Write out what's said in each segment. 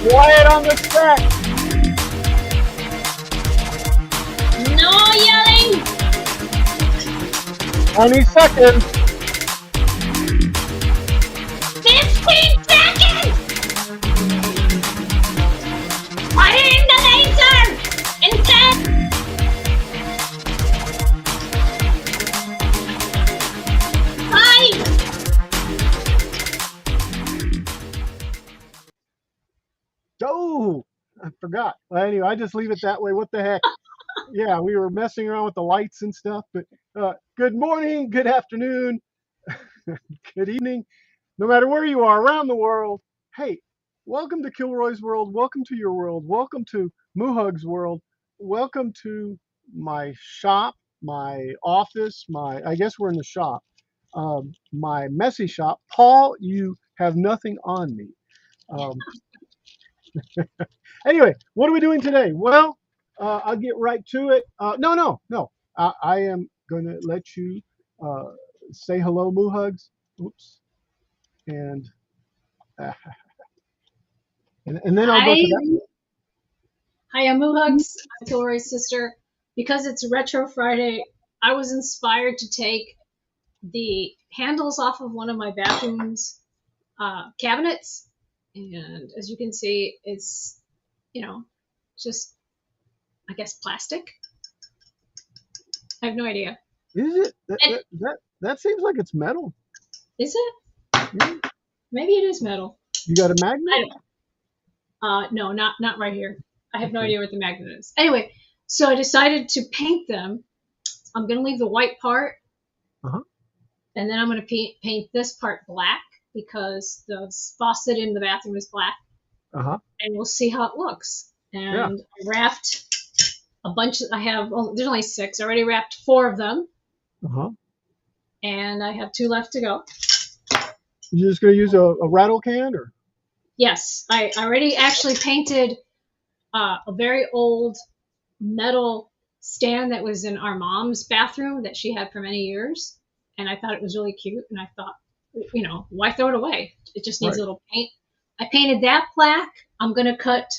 Quiet on the set. No yelling! 20 seconds. 15 seconds! Firing the laser! In 10! 5! Oh, I forgot. Well, anyway, I just leave it that way. What the heck? Yeah, we were messing around with the lights and stuff. But good morning, good afternoon, good evening, no matter where you are around the world. Hey, welcome to Kilroy's world. Welcome to your world. Welcome to Muhug's world. Welcome to my shop, my office, I guess we're in the shop, my messy shop. Paul, you have nothing on me. Um, Anyway, what are we doing today? Well, I'll get right to it. No. I am going to let you say hello, Muhugs. Oops. And, uh, and then I'll go to that. Hi, I'm Muhugs. I'm Kilroy's sister. Because it's Retro Friday, I was inspired to take the handles off of one of my bathroom's cabinets. And as you can see, it's, just, I guess, plastic. I have no idea. Is it? That seems like it's metal. Is it? Yeah. Maybe it is metal. You got a magnet? No, not right here. I have no idea what the magnet is. Anyway, so I decided to paint them. I'm going to leave the white part. Uh-huh. And then I'm going to paint this part black because the faucet in the bathroom is black. Uh-huh. And we'll see how it looks. And I wrapped a bunch. There's only 6. I already wrapped 4 of them. Uh-huh. And I have 2 left to go. You're just going to use a rattle can? Or? Yes. I already actually painted a very old metal stand that was in our mom's bathroom that she had for many years. And I thought it was really cute. And I thought, why throw it away? It just needs a little paint. I painted that black. I'm going to cut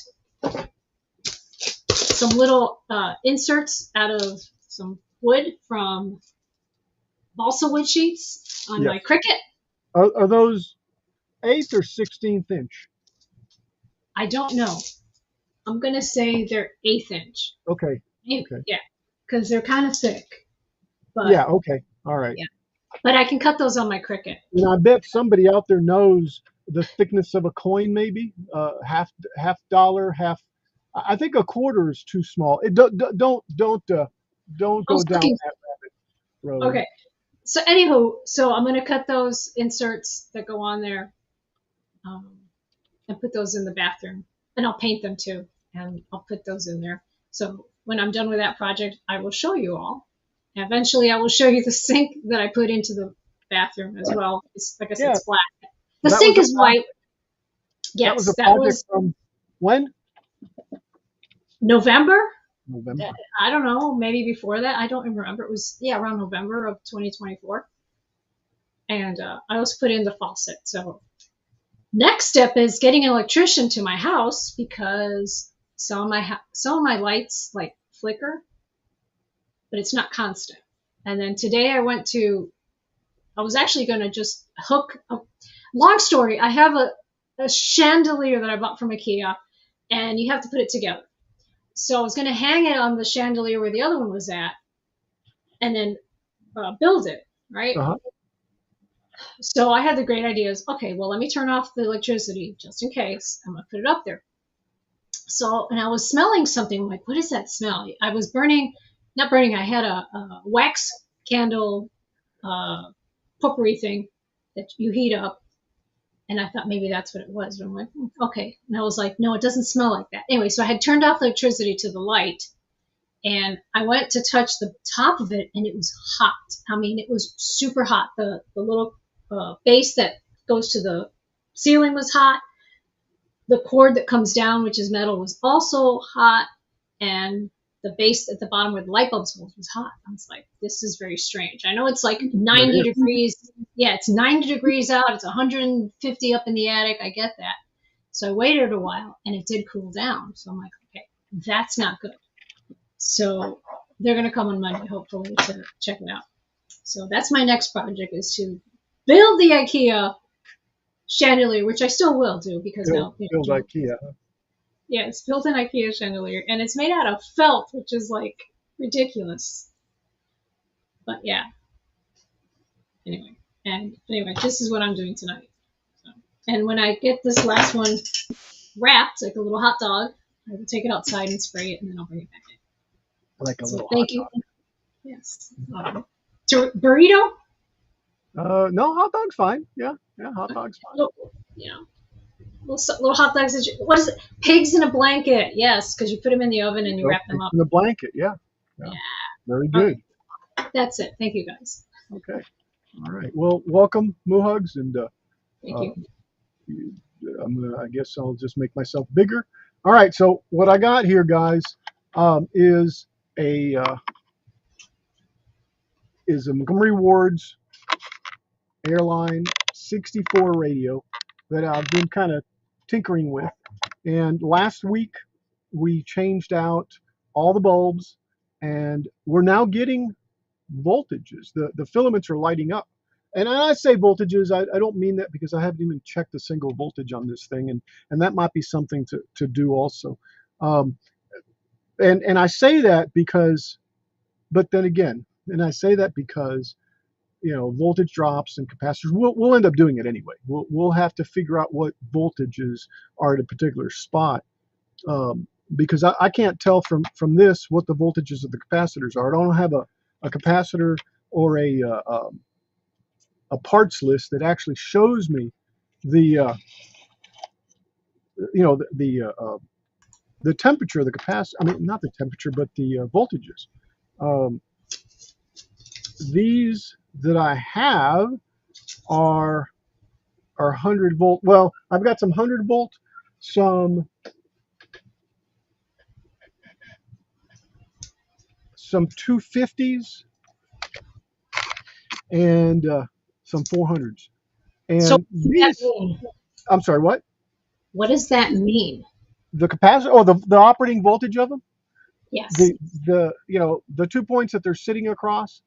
some little inserts out of some wood from balsa wood sheets on my Cricut. Are those 1/8 or 16th inch? I don't know. I'm going to say they're 1/8 inch. Okay. Yeah, because they're kind of thick. But, yeah, okay. All right. Yeah. But I can cut those on my Cricut. And I bet somebody out there knows the thickness of a coin, maybe half dollar, half. I think a quarter is too small. Don't go down that rabbit road. Okay. So anywho, I'm going to cut those inserts that go on there, and put those in the bathroom, and I'll paint them too, and I'll put those in there. So when I'm done with that project, I will show you all. And eventually, I will show you the sink that I put into the bathroom as well. Like I said, it's black. The sink is white. Yes, that was from when? November. November. I don't know, maybe before that. I don't remember. It was around November of 2024. And I also put in the faucet. So next step is getting an electrician to my house because some of my lights like flicker, but it's not constant. And then today I was actually going to just hook up. Long story, I have a chandelier that I bought from IKEA, and you have to put it together. So I was going to hang it on the chandelier where the other one was at, and then build it, right? Uh-huh. So I had the great ideas. Okay, well, let me turn off the electricity just in case. I'm going to put it up there. So, and I was smelling something. I'm like, what is that smell? I was not burning. I had a wax candle potpourri thing that you heat up. And I thought maybe that's what it was. And I'm like, okay. And I was like, no, it doesn't smell like that. Anyway, so I had turned off the electricity to the light. And I went to touch the top of it, and it was hot. I mean, it was super hot. The little base that goes to the ceiling was hot. The cord that comes down, which is metal, was also hot. And the base at the bottom where the light bulbs was hot. I was like, this is very strange. I know it's like 90 degrees. Yeah, it's 90 degrees out. It's 150 up in the attic. I get that. So I waited a while and it did cool down. So I'm like, okay, that's not good. So they're going to come on Monday, hopefully, to check it out. So that's my next project, is to build the IKEA chandelier, which I still will do because now, Feels IKEA. yeah, it's built in IKEA chandelier and it's made out of felt, which is like ridiculous. But yeah, anyway, this is what I'm doing tonight. So, and when I get this last one wrapped like a little hot dog, I will take it outside and spray it, and then I'll bring it back in. Like a So little thank hot you. dog. Yes. Burrito? No, hot dog's fine. Yeah, hot dog's fine. Little, you know, little hot dogs. What is it? Pigs in a blanket. Yes, because you put them in the oven and you wrap them up. In the blanket, yeah. Very good. Okay. That's it. Thank you, guys. Okay. All right. Well, welcome, Moohugs, and Thank you. I guess I'll just make myself bigger. All right. So what I got here, guys, is a Montgomery Ward's Airline 64 radio that I've been kind of tinkering with. And last week we changed out all the bulbs, and we're now getting voltages. The filaments are lighting up. And I say voltages, I don't mean that because I haven't even checked a single voltage on this thing, and that might be something to do also. And I say that because, but then again, and I say that because, voltage drops and capacitors, we'll end up doing it anyway. We'll have to figure out what voltages are at a particular spot, because I can't tell from this what the voltages of the capacitors are. I don't have a capacitor or a parts list that actually shows me the the temperature of the capacitor. I mean, not the temperature, but the voltages. These that I have are 100 volt. Well, I've got some 100 volt, some 250s, and some 400s. And so these, I'm sorry, what? What does that mean? The capacitor, or the operating voltage of them? Yes. The 2 points that they're sitting across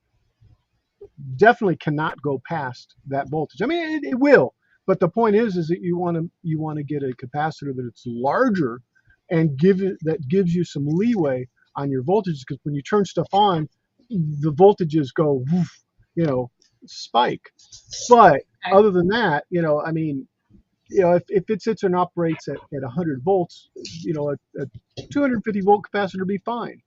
definitely cannot go past that voltage. I mean, it will, but the point is that you want to get a capacitor that it's larger and that gives you some leeway on your voltages, because when you turn stuff on, the voltages go woof, spike. But other than that, I mean, if it sits and operates at 100 volts, a 250 volt capacitor would be fine.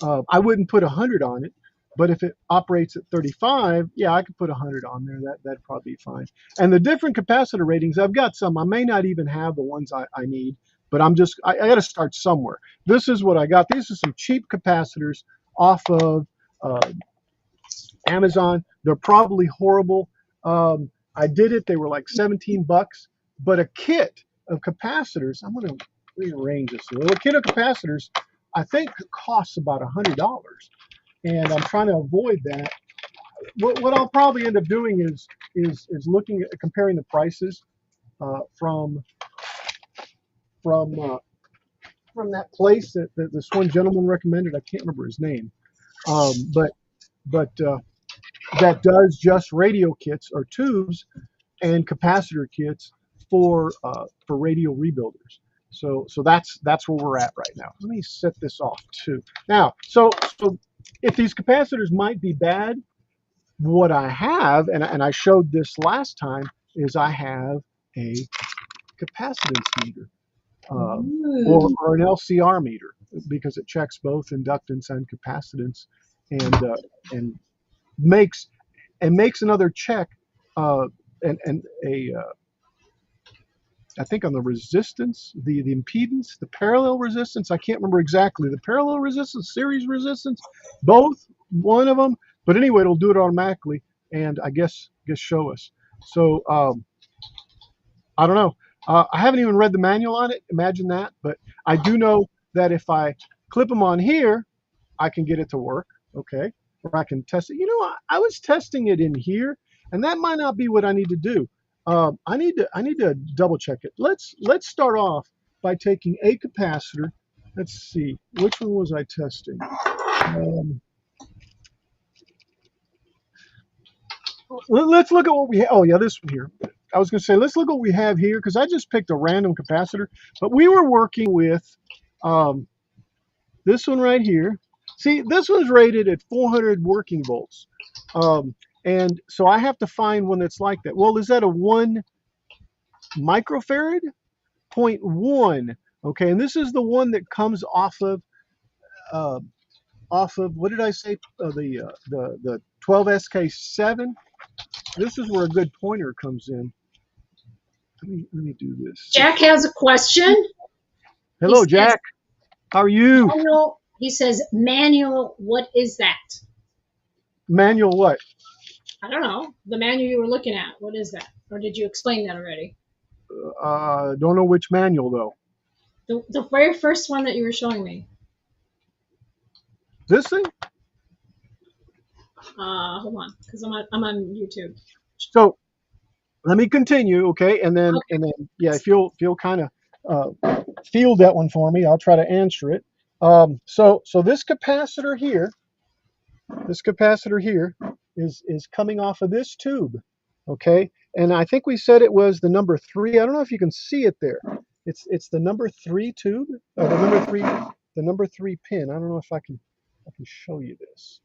I wouldn't put 100 on it, but if it operates at 35, yeah, I could put 100 on there. That'd probably be fine. And the different capacitor ratings, I've got some. I may not even have the ones I need, but I got to start somewhere. This is what I got. These are some cheap capacitors off of Amazon. They're probably horrible. I did it. They were like 17 bucks, but a kit of capacitors, I'm going to rearrange this a little. A kit of capacitors, I think, costs about $100. And I'm trying to avoid that. What I'll probably end up doing is looking at comparing the prices from that place that this one gentleman recommended. I can't remember his name, but that does just radio kits or tubes and capacitor kits for radio rebuilders. So that's where we're at right now. Let me set this off too. Now, so if these capacitors might be bad, what I have, and I showed this last time, is I have a capacitance meter, or an LCR meter, because it checks both inductance and capacitance, and makes another check, I think on the resistance, the impedance, the parallel resistance. I can't remember exactly the parallel resistance, series resistance, both, one of them. But anyway, it'll do it automatically, and I guess show us. So I don't know. I haven't even read the manual on it. Imagine that. But I do know that if I clip them on here, I can get it to work. Okay, or I can test it. I was testing it in here, and that might not be what I need to do. I need to double check it. Let's start off by taking a capacitor. Let's see, which one was I testing? Let's look at what we have. Oh yeah, this one here. I was going to say, let's look at what we have here, because I just picked a random capacitor, but we were working with um, this one right here. See, this one's rated at 400 working volts. And so I have to find one that's like that. Well, is that a 1 microfarad? 0.1. Okay, and this is the one that comes uh, off of what did I say? The 12SK7. This is where a good pointer comes in. Let me do this. Jack has a question. Hello, He says, Jack. How are you? manual, he says, manual, what is that? Manual what? I don't know. The manual you were looking at, what is that? Or did you explain that already? Don't know which manual though. The very first one that you were showing me. This thing? Hold on, because I'm on YouTube. So let me continue, okay? And then Okay. yeah, if you'll kind of field that one for me, I'll try to answer it. So this capacitor here is coming off of this tube, okay? And I think we said it was the number 3. I don't know if you can see it there. It's the number 3 tube, or the number 3 pin. I don't know if I can show you this.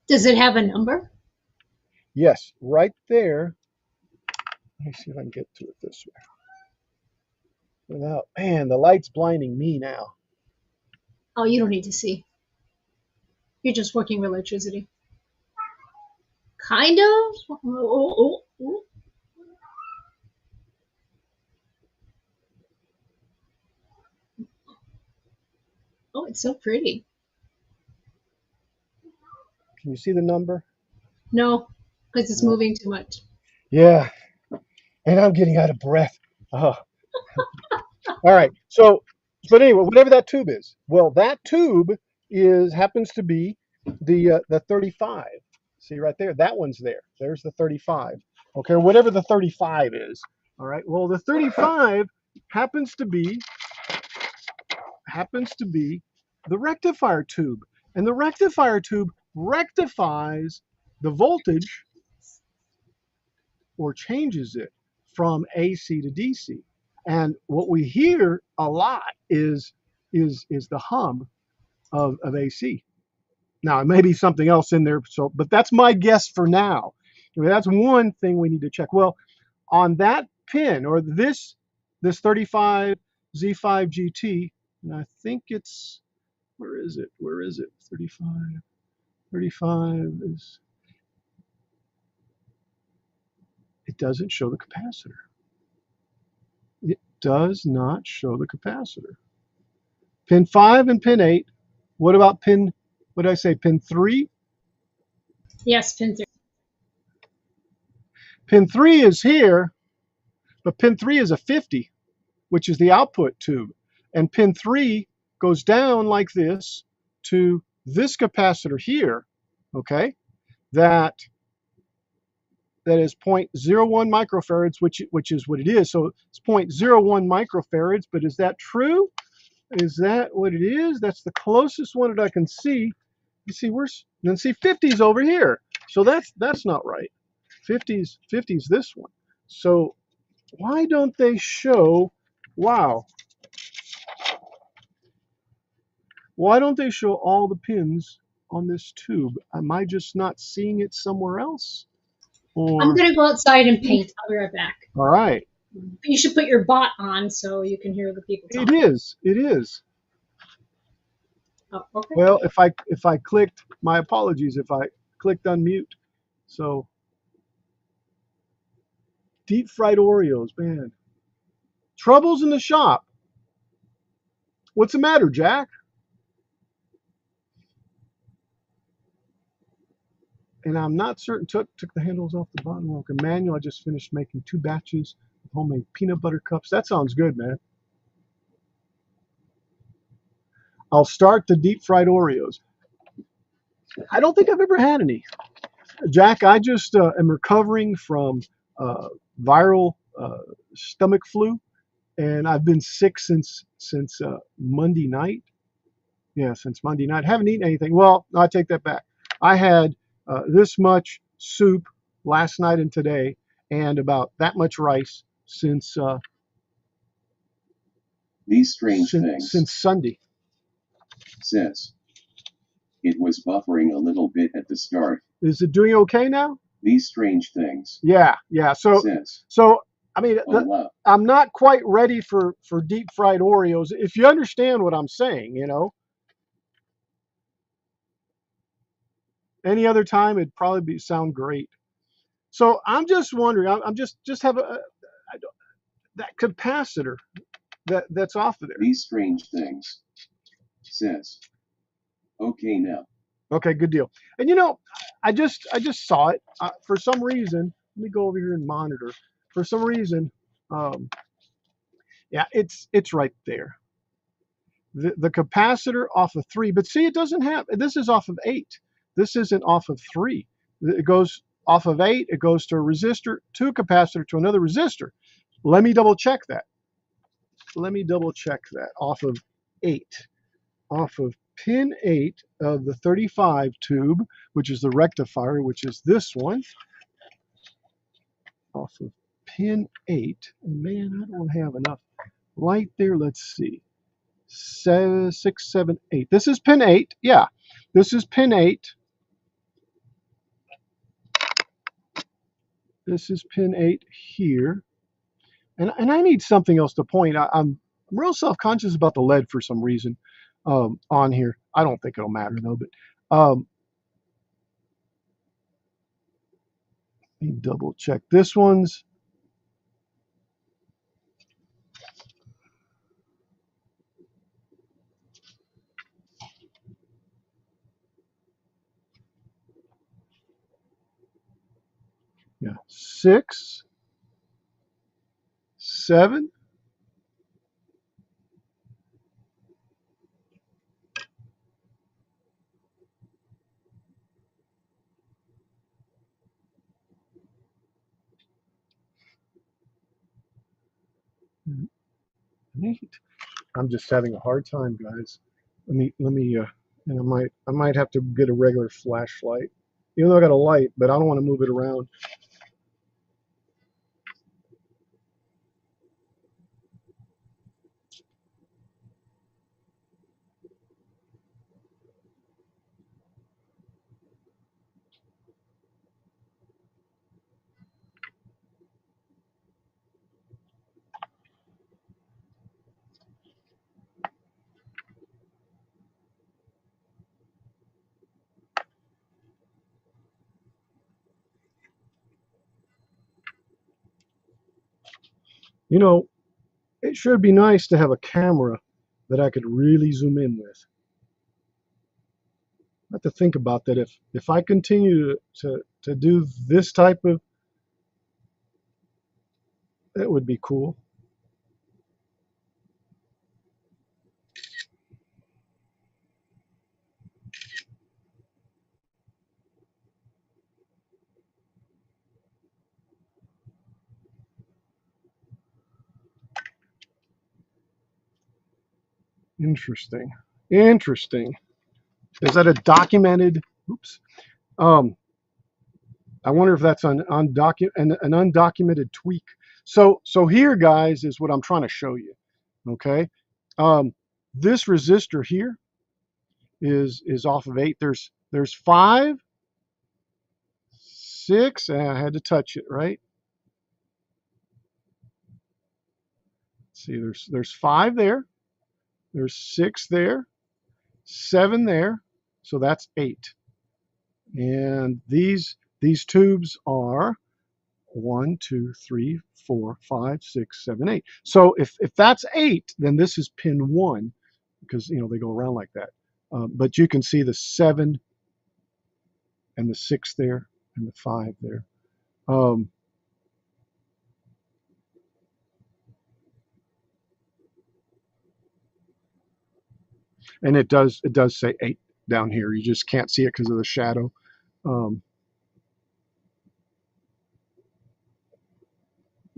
Does it have a number? Yes, right there. Let me see if I can get to it this way. Without, man, the light's blinding me now. Oh, you don't need to see. You're just working with electricity. Kind of. Oh. Oh, it's so pretty. Can you see the number? No, because it's moving too much. Yeah, and I'm getting out of breath. Oh. All right. So, but anyway, whatever that tube is, well, that tube happens to be the 35. See right there, that one's there. There's the 35. Okay, or whatever the 35 is. All right. Well, the 35 happens to be the rectifier tube, and the rectifier tube rectifies the voltage or changes it from AC to DC. And what we hear a lot is the hum of AC. Now, it may be something else in there, but that's my guess for now. I mean, that's one thing we need to check. Well, on that pin, or this 35 Z5 GT, and I think it's, where is it? 35 is, it doesn't show the capacitor. It does not show the capacitor. Pin 5 and pin 8. What about pin, what did I say, pin 3? Yes, pin 3. Pin 3 is here, but pin 3 is a 50, which is the output tube. And pin 3 goes down like this to this capacitor here, okay? That is 0.01 microfarads, which is what it is. So it's 0.01 microfarads, but is that true? Is that what it is? That's the closest one that I can see. You see, then see 50's over here. So that's not right. 50's this one. So why don't they show, wow. Why don't they show all the pins on this tube? Am I just not seeing it somewhere else? Or, I'm going to go outside and paint. I'll be right back. all right. You should put your bot on so you can hear the people talk. It is. Oh, okay. Well, if I clicked, my apologies, if I clicked unmute. So deep fried Oreos, man. Troubles in the shop. What's the matter, Jack? And I'm not certain, took the handles off the bottom. Okay, manual, I just finished making 2 batches of homemade peanut butter cups. That sounds good, man. I'll start the deep fried Oreos. I don't think I've ever had any. Jack, I just am recovering from viral stomach flu, and I've been sick since Monday night. Yeah, since Monday night. Haven't eaten anything. Well, no, I take that back. I had this much soup last night and today, and about that much rice These strange things. since Sunday. Says. It was buffering a little bit at the start. Is it doing okay now? These strange things. Yeah, yeah. So Says. I mean, Oh, I'm not quite ready for deep fried Oreos. If you understand what I'm saying, you know. Any other time, it'd probably sound great. So I'm just wondering. I'm just have that capacitor that's off of there. These strange things. Says. Okay now. Okay, good deal. And you know, I just saw it for some reason. Let me go over here and monitor. For some reason, yeah, it's right there. The capacitor off of 3, but see, it doesn't have. This is off of 8. This isn't off of 3. It goes off of 8. It goes to a resistor, to a capacitor, to another resistor. Let me double check that. Let me double check that. Off of 8. Off of pin 8 of the 35 tube, which is the rectifier, which is this one. Off of pin 8. And man, I don't have enough light there. Let's see. 7, 6, 7, 8. This is pin 8. Yeah, this is pin 8. This is pin 8 here. And I need something else to point. I'm real self-conscious about the lead for some reason on here. I don't think it'll matter though, but let me double check. This one's yeah, 6, 7. And 8. I'm just having a hard time, guys. And I might have to get a regular flashlight, even though I got a light, but I don't want to move it around. You know, it should be nice to have a camera that I could really zoom in with. I have to think about that. If I continue to do this type of, that would be cool. Interesting. Interesting. Is that a documented? Oops. Um, I wonder if that's an undocumented tweak. So here, guys, is what I'm trying to show you. Okay. This resistor here is off of 8. There's 5, 6. And I had to touch it, right? Let's see, there's 5 there. There's 6 there, 7 there. So that's 8. And these tubes are 1, 2, 3, 4, 5, 6, 7, 8. So if that's 8, then this is pin 1, because you know they go around like that. But you can see the 7 and the 6 there and the 5 there. And it does say 8 down here. You just can't see it because of the shadow.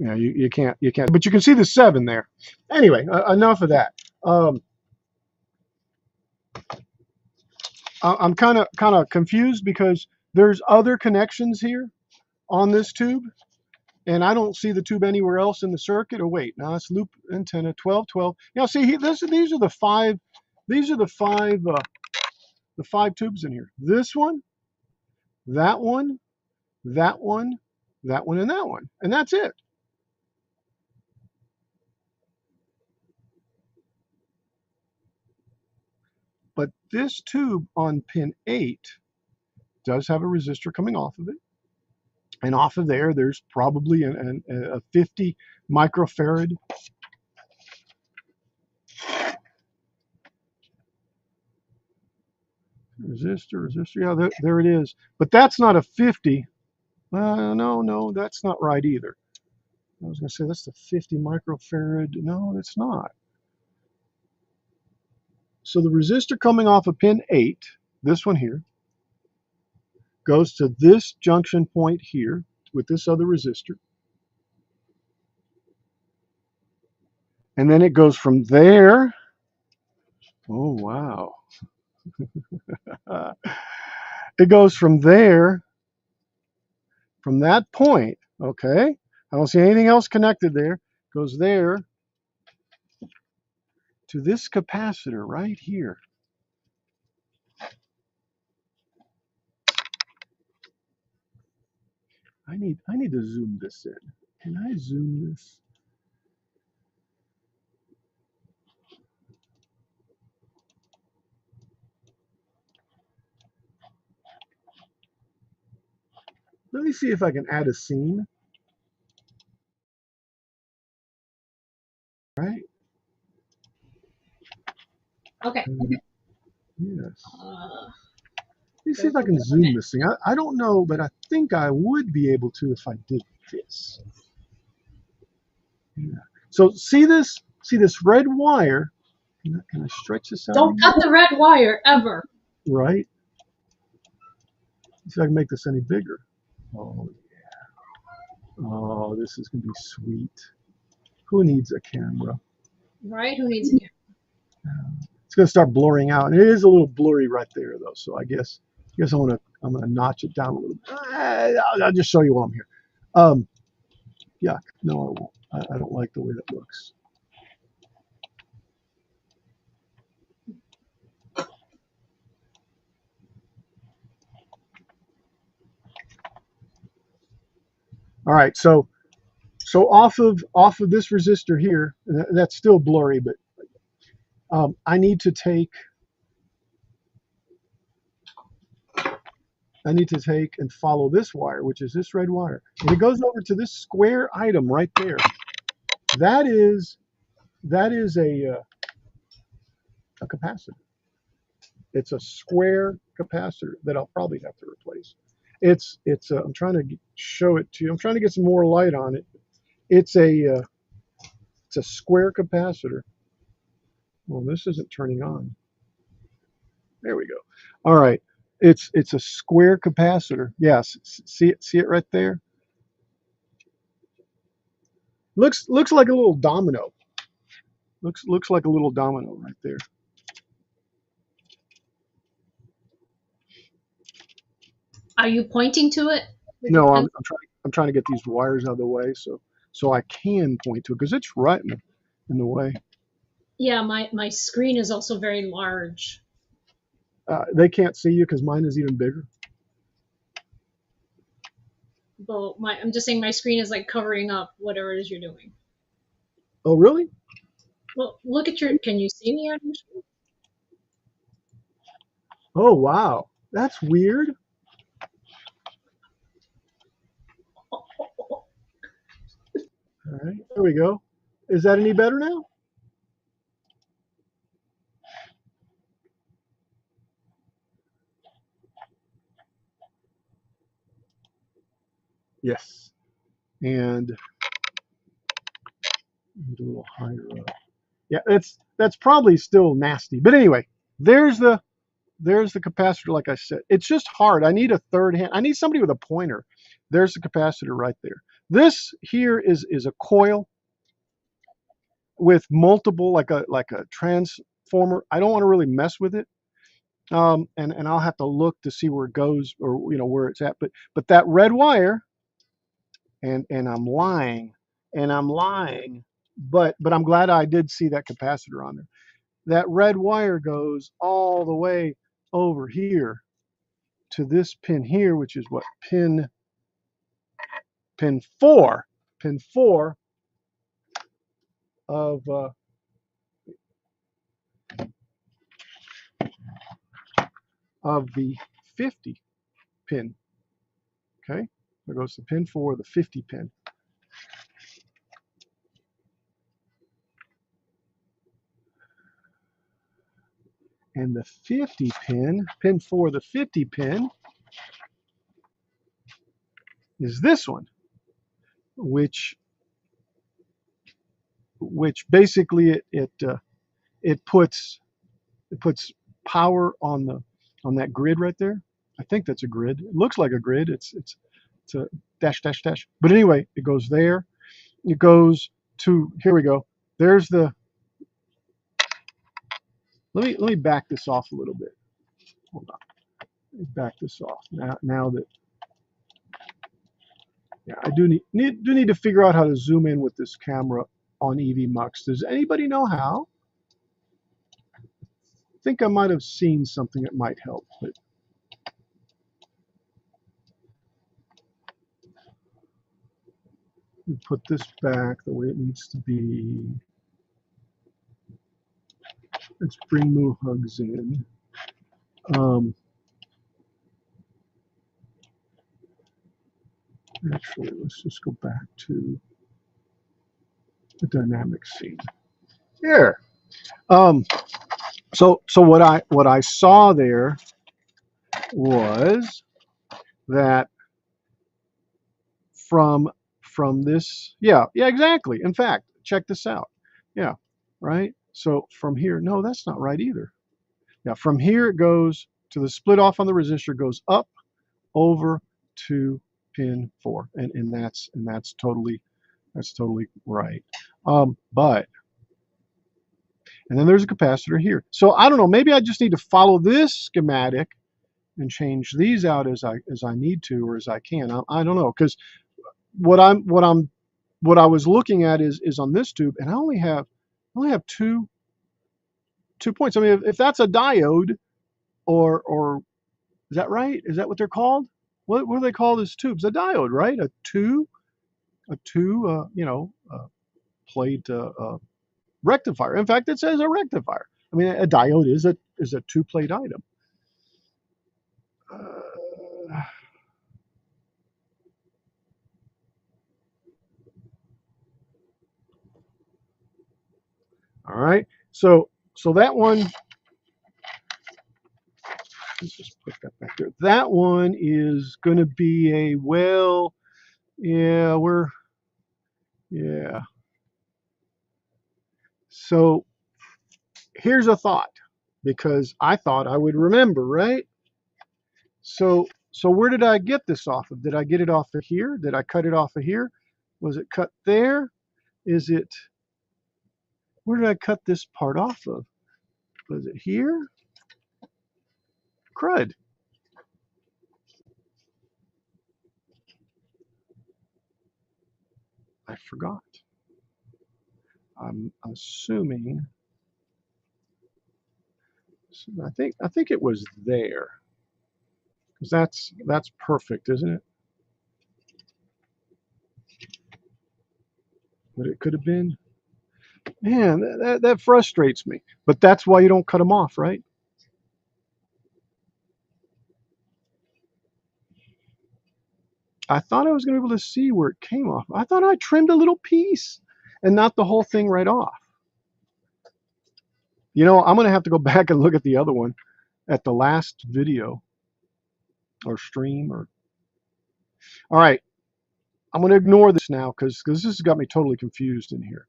Yeah, you can't, but you can see the 7 there. Anyway, enough of that. I'm kind of confused because there's other connections here on this tube, and I don't see the tube anywhere else in the circuit. Oh wait, now it's loop antenna 1212. Now see, these are the five. These are the five tubes in here. This one, that one, that one, that one, and that one, and that's it. But this tube on pin 8 does have a resistor coming off of it. And off of there, there's probably a 50 microfarad resistor. Yeah, there it is. But that's not a 50. No, that's not right either. I was going to say that's the 50 microfarad. No, it's not. So the resistor coming off of pin 8, this one here, goes to this junction point here with this other resistor. And then it goes from there. Oh, wow. It goes from there, from that point, okay? I don't see anything else connected there. Goes there to this capacitor right here. I need to zoom this in. Can I zoom this? Let me see if I can add a scene. Right? Okay. Yes. Let me see if I can zoom this thing. I don't know, but I think I would be able to if I did this. Yeah. So see this red wire? Can I stretch this out? Don't cut the red wire ever. Right. See if I can make this any bigger. Oh yeah. Oh, this is gonna be sweet. Who needs a camera? Right? Who needs a camera? It's gonna start blurring out, and it is a little blurry right there, though. So I guess I'm gonna notch it down a little bit. I'll just show you while I'm here. Yuck. No, I won't. I don't like the way that looks. All right, so off of this resistor here, that's still blurry, but I need to take and follow this wire, which is this red wire, and it goes over to this square item right there. That is a capacitor. It's a square capacitor that I'll probably have to replace. I'm trying to show it to you. I'm trying to get some more light on it. It's a square capacitor. Well, this isn't turning on. There we go. All right. It's a square capacitor. Yes. See it right there? Looks like a little domino. Looks like a little domino right there. Are you pointing to it? No, I'm trying to get these wires out of the way so I can point to it because it's right in the way. Yeah, my screen is also very large. They can't see you because mine is even bigger. But I'm just saying my screen is like covering up whatever it is you're doing. Oh, really? Well, look at can you see me on your screen? Oh, wow. That's weird. All right, there we go. Is that any better now? Yes. And a little higher up. Yeah, that's probably still nasty. But anyway, there's the capacitor, like I said. It's just hard. I need a third hand. I need somebody with a pointer. There's the capacitor right there. This here is a coil with multiple, like a transformer. I don't want to really mess with it. And I'll have to look to see where it goes, or where it's at. But that red wire, and I'm lying, but I'm glad I did see that capacitor on there. That red wire goes all the way over here to this pin here, which is what, pin 4, of the 50 pin. Okay, there goes the pin 4, the 50 pin. And the 50 pin, pin 4, the 50 pin, is this one, which basically it puts power on that grid right there. I think that's a grid. It looks like a grid. It's a dash dash dash. But anyway, it goes there. It goes to, here we go. There's the, let me back this off a little bit. Hold on. Let me back this off now that, yeah, I do need to figure out how to zoom in with this camera on EV Mux. Does anybody know how? I think I might have seen something that might help, but put this back the way it needs to be. Let's bring Moo Hugs in. Actually, let's just go back to the dynamic scene. There. So what I saw there was that from this, yeah, exactly. In fact, check this out. Yeah, right. So from here, no, that's not right either. Yeah, from here it goes to the split off on the resistor, goes up over to pin 4, and that's totally right. But and then there's a capacitor here. So I don't know, maybe I just need to follow this schematic and change these out as I need to, or as I can. I don't know, because what I was looking at is on this tube, and I only have 2 points. I mean, if that's a diode, or is that right? Is that what they're called? What do they call these tubes? A diode, right? A two plate rectifier. In fact, it says a rectifier. I mean, a diode is a 2-plate item. All right. So that one, let's just put that back there. That one is going to be a, well, yeah, yeah. So here's a thought, because I thought I would remember, right? So where did I get this off of? Did I get it off of here? Did I cut it off of here? Was it cut there? Is it, where did I cut this part off of? Was it here? Crud. I forgot. I'm assuming, I think it was there, because that's perfect, isn't it? But it could have been. Man, that frustrates me. But that's why you don't cut them off, right? I thought I was going to be able to see where it came off. I thought I trimmed a little piece and not the whole thing right off. You know, I'm going to have to go back and look at the other one, at the last video or stream. All right, I'm going to ignore this now, because this has got me totally confused in here.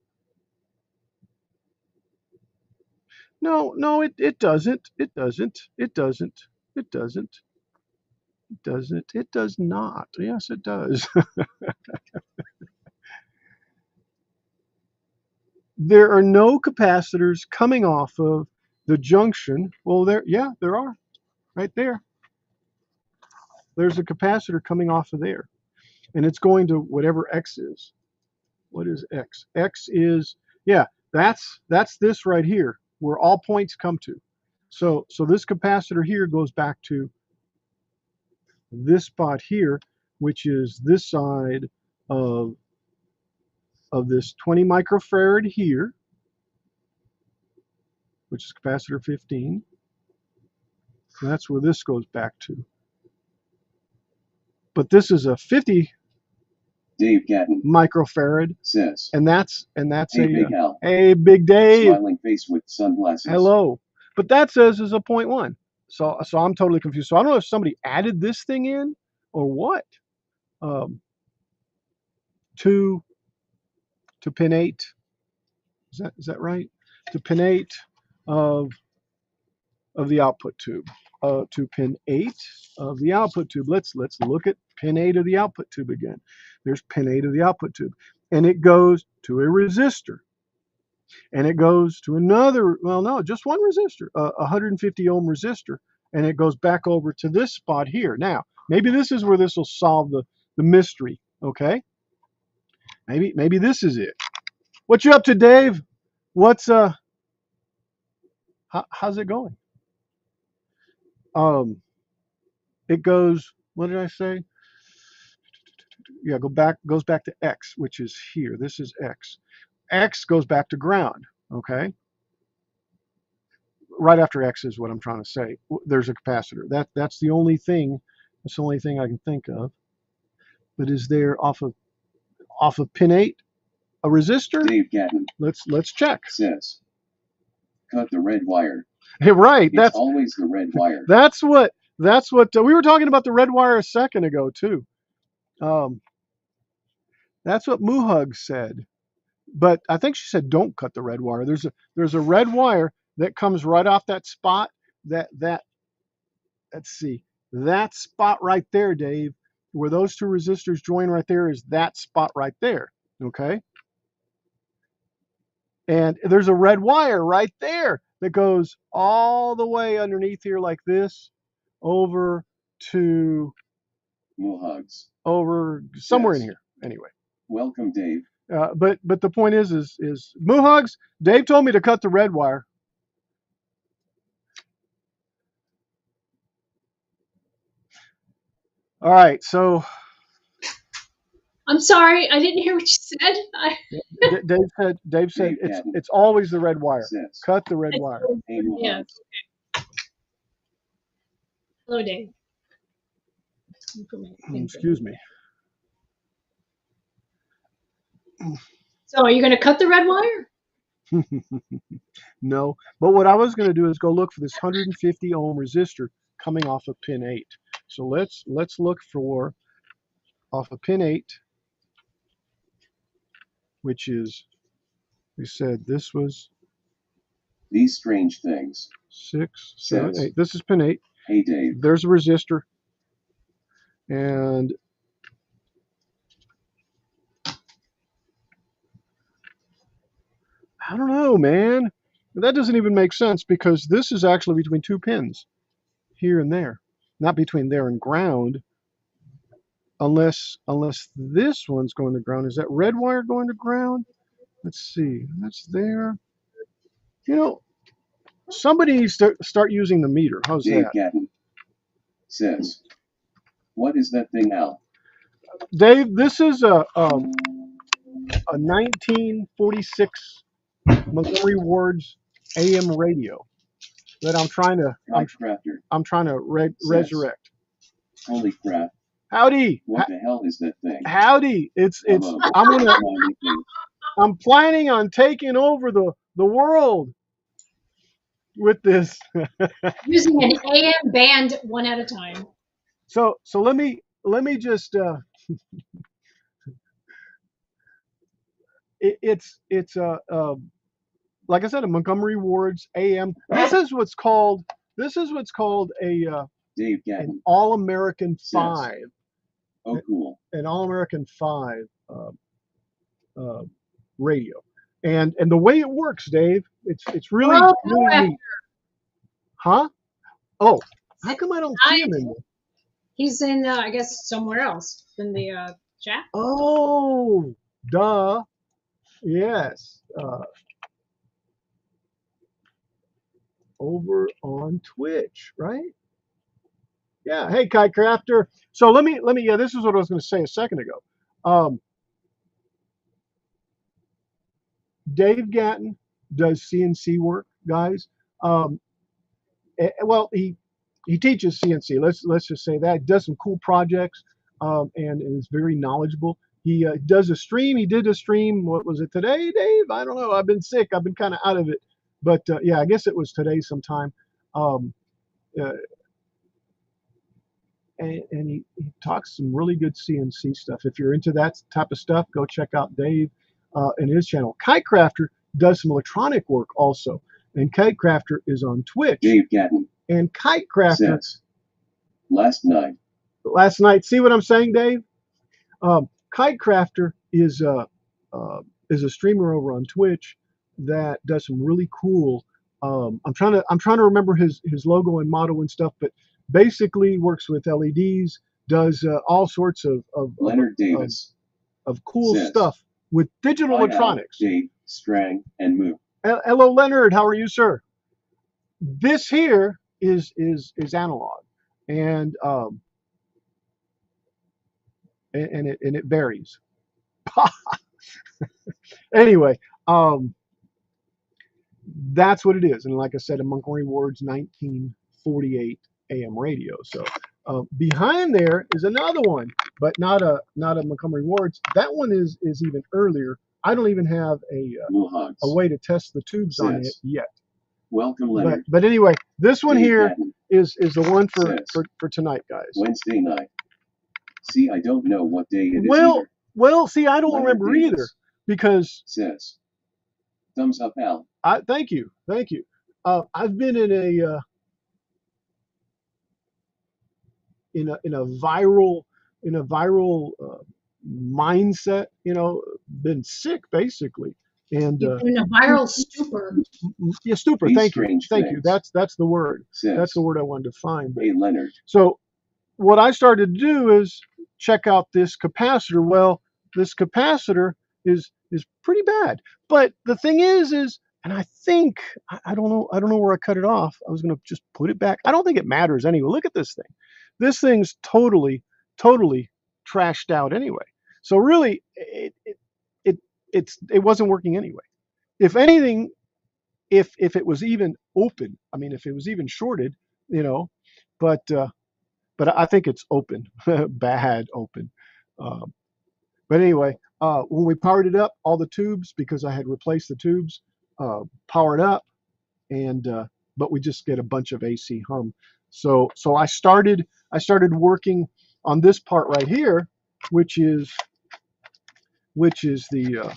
No, it doesn't. It doesn't. It doesn't. It doesn't. It doesn't. It does not. Yes, it does. there are no capacitors coming off of the junction. Well, there are right there. There's a capacitor coming off of there, and it's going to whatever X is. What is X? X is, yeah, that's this right here, where all points come to. So this capacitor here goes back to this spot here, which is this side of this 20 microfarad here, which is capacitor 15. And that's where this goes back to. But this is a 50 Dave Gatton microfarad, says, and that's hey, Big Al. Hey, Big Dave. Smiling face with sunglasses. Hello. But that says is a 0.1. So I'm totally confused. So I don't know if somebody added this thing in or what. To pin 8. Is that right? To pin 8 of the output tube. To pin 8 of the output tube. Let's look at pin 8 of the output tube again. There's pin 8 of the output tube, and it goes to a resistor, and it goes to another. Well, no, just one resistor, a 150 ohm resistor, and it goes back over to this spot here. Now, maybe this is where this will solve the mystery. Okay, maybe this is it. What you up to, Dave? What's how's it going? It goes, what did I say? Yeah, goes back to X, which is here. This is X. X goes back to ground, okay? Right after X is what I'm trying to say. There's a capacitor. That's the only thing I can think of. But is there off of pin 8 a resistor? Dave Gatton Let's check. says, cut the red wire. Right, It's always the red wire. That's what we were talking about, the red wire a second ago too. That's what Muhug said, but I think she said don't cut the red wire. There's a red wire that comes right off that spot. Let's see, that spot right there, Dave, where those two resistors join right there, is that spot right there. Okay, and there's a red wire right there that goes all the way underneath here like this, over to Muhugs. over somewhere in here. Anyway. Welcome, Dave. But the point is Muhugs, Dave told me to cut the red wire. All right, so I'm sorry, I didn't hear what you said. Dave said it's always the red wire. Says, cut the red wire. Hey, Yes. Okay. Hello, Dave. Excuse me. So are you going to cut the red wire? No, but what I was going to do is go look for this 150 ohm resistor coming off of pin 8. So let's look for off of pin 8, which is, we said this was these strange things. 6, 7, 8. This is pin 8. Hey, Dave. There's a resistor, and I don't know, man. That doesn't even make sense, because this is actually between two pins, here and there, not between there and ground, unless this one's going to ground. Is that red wire going to ground? Let's see. That's there. You know, somebody needs to start using the meter. How's Dave that? Gatton says, what is that thing, Al? Dave, this is a 1946 Montgomery Ward's AM radio that I'm trying to resurrect. Holy crap! Howdy! What the hell is that thing? Howdy! It's Hello. I'm planning on taking over the world with this. Using an AM band one at a time. So let me just it's like I said, a Montgomery Ward's AM. This is what's called a Dave Gatton, an All-American 5. Oh, cool. An All-American 5 radio. And the way it works, Dave, it's really Oh, really no, neat. Huh? Oh, how I- come I don't see him in there? he's in, I guess, somewhere else in the chat. Oh, duh. Yes. Over on Twitch, right? Yeah. Hey, Kite Crafter. So let me. Yeah, this is what I was going to say a second ago. Um, Dave Gatton does CNC work, guys. Um, well, he teaches CNC. Let's just say that. He does some cool projects, and is very knowledgeable. He does a stream. He did a stream. What was it today, Dave? I don't know. I've been sick. I've been kind of out of it. But yeah, I guess it was today sometime. Um, uh, and he talks some really good CNC stuff. If you're into that type of stuff, go check out Dave and his channel. Kite Crafter does some electronic work also, and Kite Crafter is on Twitch. Dave Gatton And Kite Crafter says, last night, see what I'm saying, Dave? Kite Crafter is a streamer over on Twitch that does some really cool. I'm trying to remember his logo and motto and stuff, but basically works with LEDs, does all sorts Leonard Davis of cool says, stuff with digital Hi, Al, electronics. Dave, Strang, and Moo. Hello, Leonard. How are you, sir? This here is analog, and it varies. Anyway, that's what it is. And like I said, a Montgomery Ward's 1948 AM radio. So behind there is another one, but not a Montgomery Ward's. That one is even earlier. I don't even have a way to test the tubes on it yet. Welcome, Leonard. But anyway, this one Dave here Gatton is the one says, for tonight, guys. Wednesday night. See, I don't know what day it is either. Well, see, I don't Leonard remember Davis either because says, thumbs up, Al. thank you. I've been in a viral mindset, been sick basically, and You've been in a viral stupor. yeah, stupor. These Thank you, strange thank you. things. That's the word. Says, That's the word I wanted to find. Hey, Leonard. So what I started to do is check out this capacitor. Well, this capacitor is pretty bad. But the thing is, and I think I don't know where I cut it off. I was gonna just put it back. I don't think it matters anyway. Look at this thing. This thing's totally trashed out anyway. So really, it wasn't working anyway. If anything, if it was even open, I mean, if it was even shorted, but I think it's open, bad open. Um, but anyway, when we powered it up, all the tubes, because I had replaced the tubes, powered up, and but we just get a bunch of AC hum. So I started working on this part right here, which is the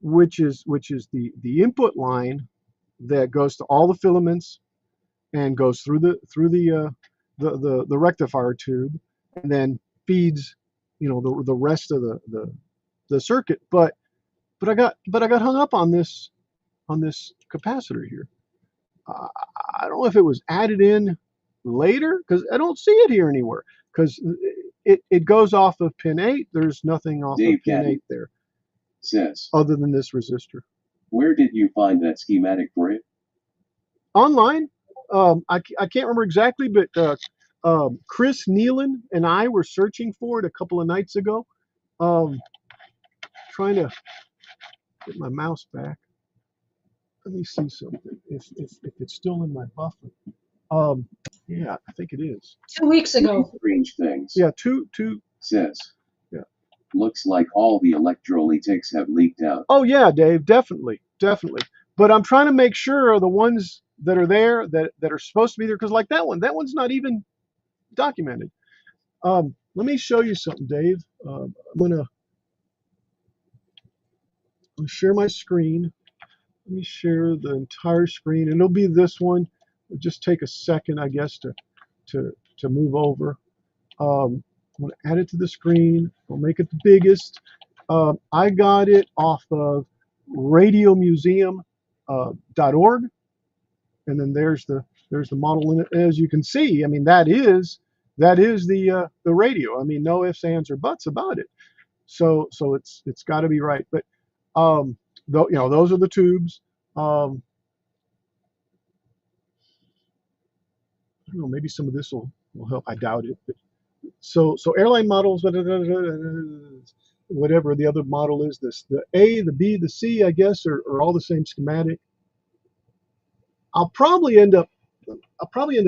the input line that goes to all the filaments and goes through the rectifier tube, and then feeds the rest of the circuit. But I got hung up on this capacitor here. I don't know if it was added in later, because I don't see it here anywhere, because it goes off of pin 8. There's nothing off Dave of pin Gatton 8 there says, other than this resistor. Where did you find that schematic for it? Online. I can't remember exactly, but Chris Nealon and I were searching for it a couple of nights ago, trying to get my mouse back. Let me see something. If it's still in my buffer. Yeah, I think it is. 2 weeks ago. Strange things. Yeah, two. Says, yeah. Looks like all the electrolytics have leaked out. Oh yeah, Dave, definitely. But I'm trying to make sure the ones that are there that are supposed to be there, because like that one's not even documented. Let me show you something, Dave. I'm gonna share my screen. Let me share the entire screen, and it'll be this one. It'll just take a second, I guess, to move over. I'm going to add it to the screen. I'll make it the biggest. I got it off of radiomuseum.org, and then there's the model in it. As you can see, I mean that is the radio. I mean, no ifs, ands, or buts about it. So it's got to be right. But though, you know, those are the tubes. I don't know, maybe some of this will help. I doubt it. But so airline models, whatever the other model is, the A, the B, the C, I guess, are all the same schematic. I'll probably end up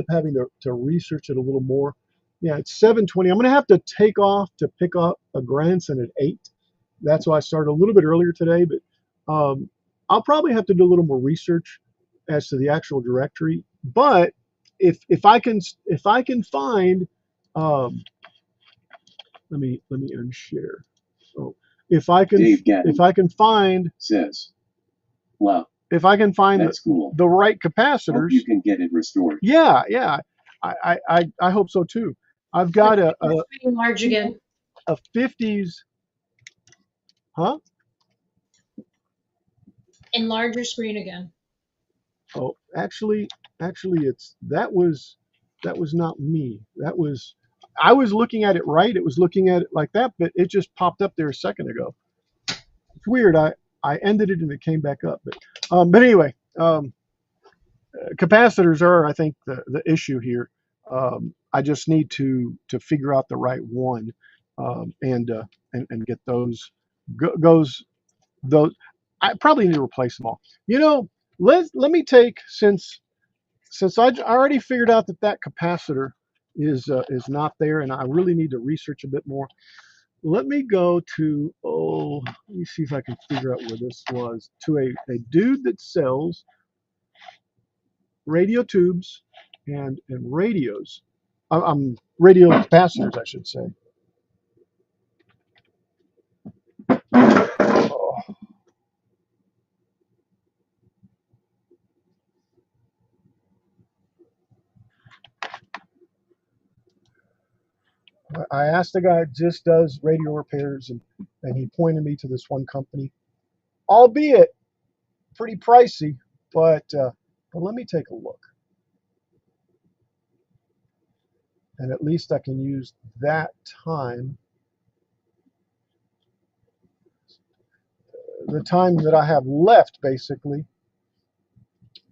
having to research it a little more. Yeah, it's 7:20. I'm going to have to take off to pick up a grandson at 8. That's why I started a little bit earlier today, but I'll probably have to do a little more research as to the actual directory. But if I can find, let me unshare. So if I can find says, wow, if I can find that's cool. the right capacitors, Hope you can get it restored. yeah, I hope so too. I've got a large again. 50s, huh? Enlarge your screen again. Oh, actually, that was not me. I was looking at it right. It was looking at it like that, but it just popped up there a second ago. It's weird. I ended it and it came back up. But anyway, capacitors are, I think, the issue here. I just need to figure out the right one, and get those goes those. I probably need to replace them all. You know, let me take, since I already figured out that capacitor is not there, and I really need to research a bit more. Let me go to, let me see if I can figure out where this was, to a dude that sells radio tubes and radios. Radio capacitors, I should say. Oh. I asked the guy that just does radio repairs, and he pointed me to this one company, albeit pretty pricey, but let me take a look. And at least I can use that time, the time that I have left, basically,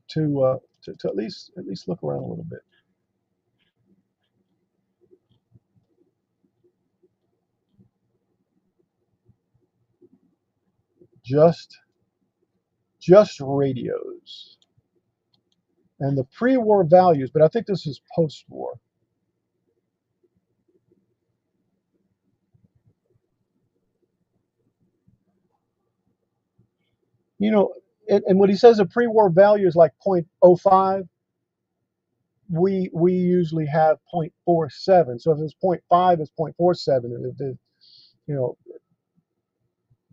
to at least look around a little bit. Just radios and the pre-war values, but I think this is post-war. You know, and what he says a pre-war value is like 0.05. We usually have 0.47. So if it's 0.5, it's 0.47. You know,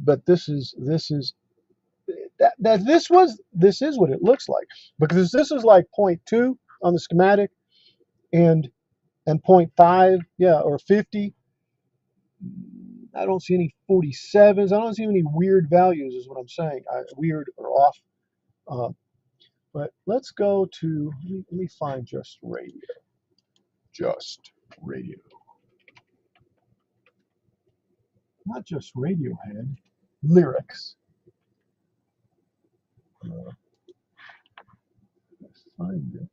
but this is this is what it looks like, because this is like 0.2 on the schematic, and 0.5, yeah, or 50. I don't see any 47s. I don't see any weird values, is what I'm saying. Weird or off. But let's go to, let me find just radio. Just radio. Not just Radiohead. Lyrics. Let's find it.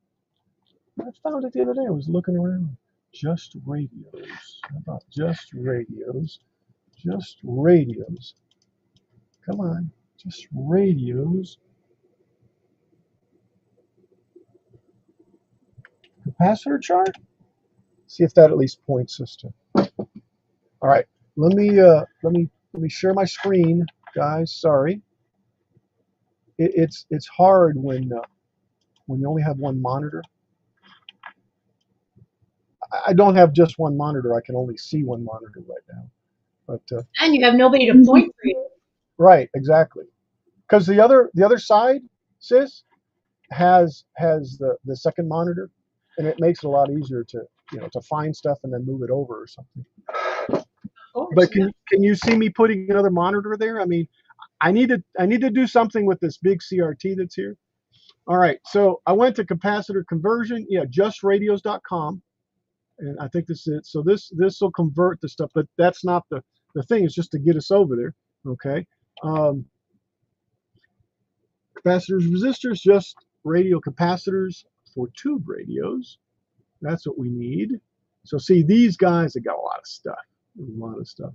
I found it the other day. I was looking around. Just radios. How about just radios? Just radios. Come on. Just radios. Capacitor chart? See if that at least points us to. All right. Let me share my screen, guys. Sorry. It's hard when you only have one monitor. I don't have just one monitor. I can only see one monitor right now. But and you have nobody to point for you. Right, exactly. Because the other side, sis, has the second monitor, and it makes it a lot easier to find stuff and then move it over or something. course. But Yeah. can you see me putting another monitor there? I mean, I need to do something with this big CRT that's here. All right, so I went to capacitor conversion. Yeah, justradios.com, and I think this is it. So this will convert the stuff, but that's not the thing. It's just to get us over there. Okay. Um, Capacitors, resistors, just radio capacitors for tube radios. That's what we need. So see, these guys have got a lot of stuff. A lot of stuff.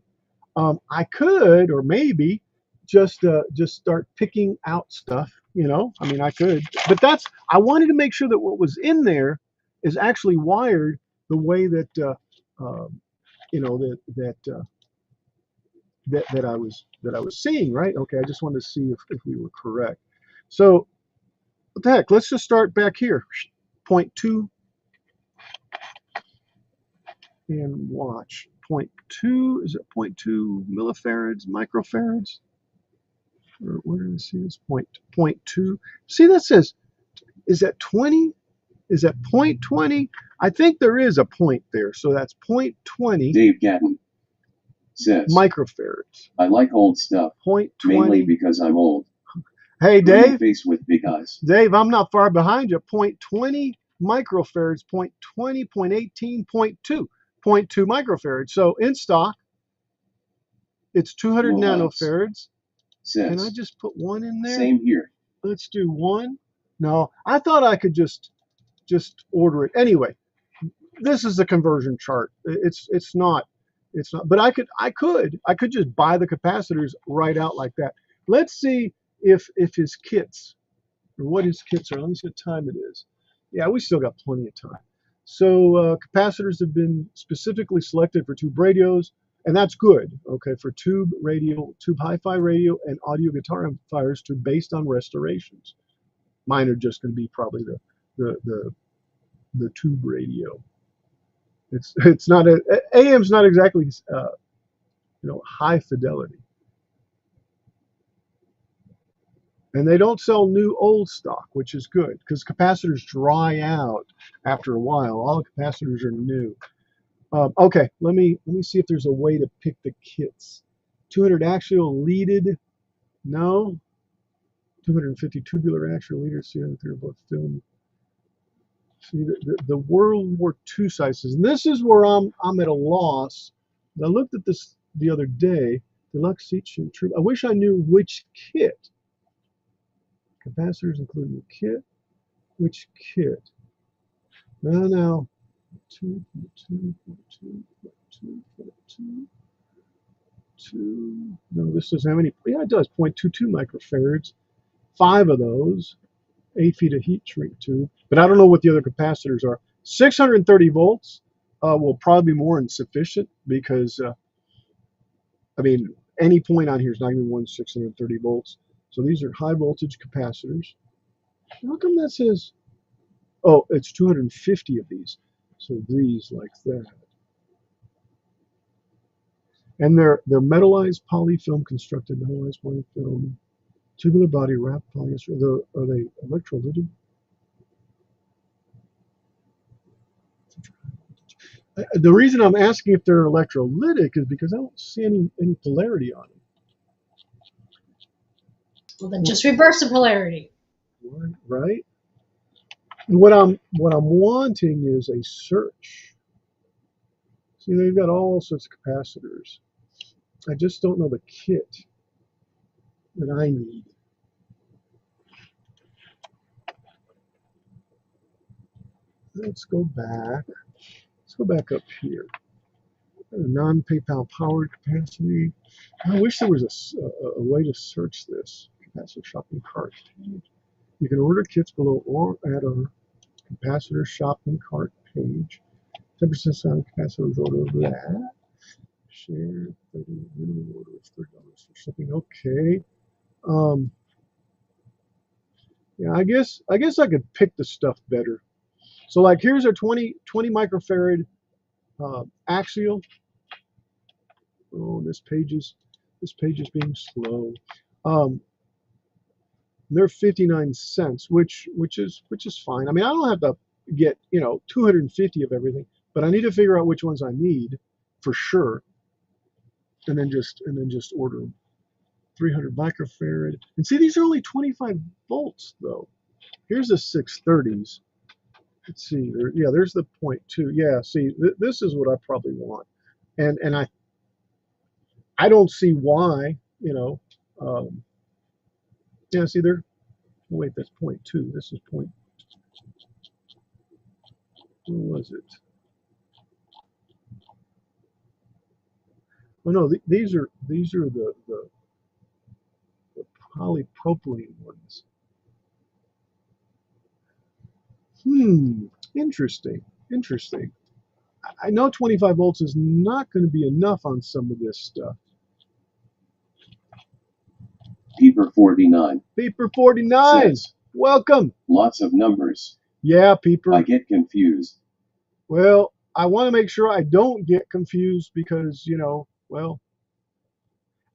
I could, or maybe, just start picking out stuff. You know, I mean, I could, but I wanted to make sure that what was in there is actually wired the way that you know that I was seeing. Right? Okay, I just wanted to see if we were correct. So what the heck? Let's just start back here. Point 2 and watch. Point 2, is it 0.2 millifarads, microfarads? Or where do I see this? Point 2. See, that says, is that 20? Is that 0.20? I think there is a point there. So that's 0.20 Dave Gatton says, microfarads. I like old stuff, 0.20. mainly because I'm old. Hey, Pretty Dave. face with big eyes. Dave, I'm not far behind you. 0.20 microfarads, 0.20, 0.18, 0.2. 0.2 microfarads. So in stock, it's 200 Blue Eyes nanofarads. Can I says, just put 1 in there? same here. Let's do 1. No, I thought I could just order it. Anyway, this is the conversion chart. It's not, but I could just buy the capacitors right out like that. Let's see if his kits, or what his kits are. Let me see what time it is. Yeah, we still got plenty of time. So capacitors have been specifically selected for tube radios, and that's good. Okay, for tube radio, tube hi-fi radio, and audio guitar amplifiers based on restorations. Mine are just going to be probably the tube radio. It's not AM's not exactly high fidelity, and they don't sell new old stock, which is good because capacitors dry out after a while. All the capacitors are new. Okay, let me see if there's a way to pick the kits. 200 axial leaded, no. 250 tubular axial leaders. See if they're both film. See the World War II sizes, and this is where I'm at a loss. I looked at this the other day. Deluxe seat sheet troop. I wish I knew which kit. Capacitors including the kit. Which kit? Now. 2, 2, 2, 2, 2. 2. No, this doesn't have any. Yeah, it does. 0.22 microfarads. 5 of those. 8 feet of heat shrink tube. But I don't know what the other capacitors are. 630 volts will probably be more than sufficient because, I mean, any point on here is not going to be more than 630 volts. So these are high voltage capacitors. How come that says, oh, it's 250 of these. So these like that. And they're metallized polyfilm constructed, metallized polyfilm, tubular body wrapped polyester. Are they electrolytic? The reason I'm asking if they're electrolytic is because I don't see any polarity on them. Well, then just reverse the polarity. Right. What I'm wanting is a search. See, they've got all sorts of capacitors. I just don't know the kit that I need. Let's go back. Let's go back up here. Non-PayPal powered capacity. I wish there was a way to search this. Capacitor shopping cart page. You can order kits below or at our capacitor shopping cart page. 10% sound capacitors order over that. Share 30 minimum order of $30 for shipping. Okay. Yeah, I guess I could pick the stuff better. So like here's a 20 microfarad axial. Oh, this page is being slow. They're 59 cents, which is fine. I mean, I don't have to get 250 of everything, but I need to figure out which ones I need for sure. and then just order them. 300 microfarad. And see, these are only 25 volts though. Here's the 630s. Let's see. Yeah, there's the 0.2. Yeah, see, this is what I probably want. And I don't see why, yeah, see there. Oh, wait, that's 0.2. This is point. What was it? Oh no, these are the polypropylene ones. Interesting. Interesting. I know 25 volts is not going to be enough on some of this stuff. Peeper 49. Peeper 49. Says, welcome. Lots of numbers. Yeah, Peeper. I get confused. Well, I want to make sure I don't get confused because, well,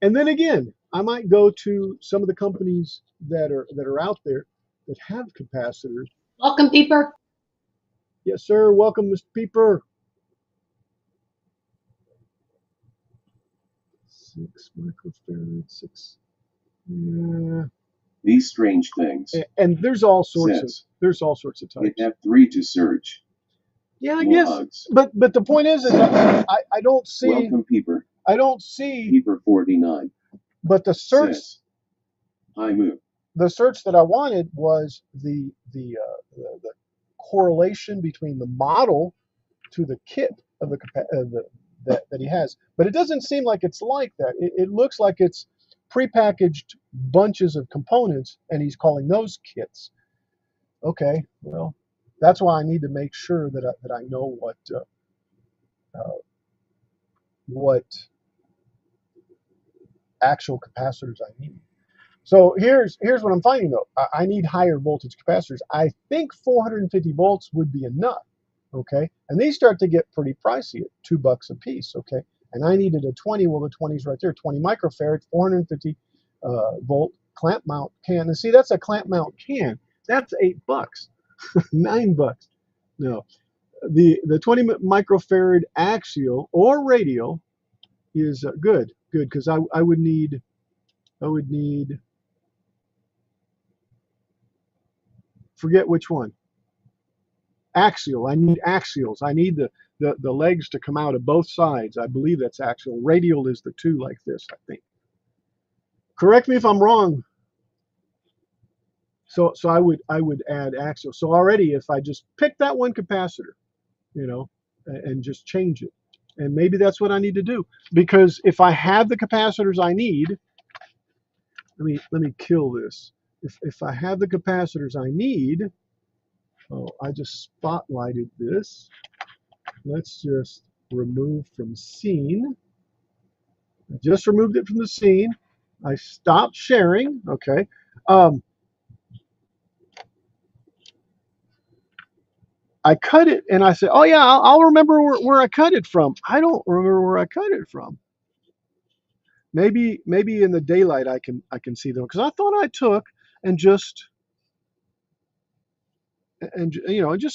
and then again, I might go to some of the companies that are out there that have capacitors. Welcome, Peeper. Yes, sir. Welcome, Mr. Peeper. 6 microfarad, 6. Yeah. These strange things. And there's all sorts of types. It F3 to surge. Yeah, I guess. Hugs. But the point is I don't see. Welcome, Peeper. I don't see. Peeper 49. But the search. Says, hi, Moo. The search that I wanted was the correlation between the model to the kit of that he has. But it doesn't seem like it's like that. It looks like it's prepackaged bunches of components, and he's calling those kits. Okay, well, that's why I need to make sure that I know what actual capacitors I need. So here's what I'm finding though. I need higher voltage capacitors. I think 450 volts would be enough. Okay, and these start to get pretty pricey at $2 a piece. Okay, and I needed a 20. Well, the 20's right there. 20 microfarad, 450 volt clamp mount can. And see, that's a clamp mount can. That's $8, $9. No, the 20 microfarad axial or radial is good because I would need forget which one. Axial. I need axials. I need the legs to come out of both sides. I believe that's axial. Radial is the two like this, I think. Correct me if I'm wrong. So I would add axial. So already if I just pick that one capacitor, and just change it. And maybe that's what I need to do. Because if I have the capacitors I need, let me kill this. If I have the capacitors I need, oh, I just spotlighted this. Let's just remove from scene. I just removed it from the scene. I stopped sharing. Okay. I cut it and I said, oh yeah, I'll remember where I cut it from. I don't remember where I cut it from. Maybe in the daylight I can see them, because I thought I took and just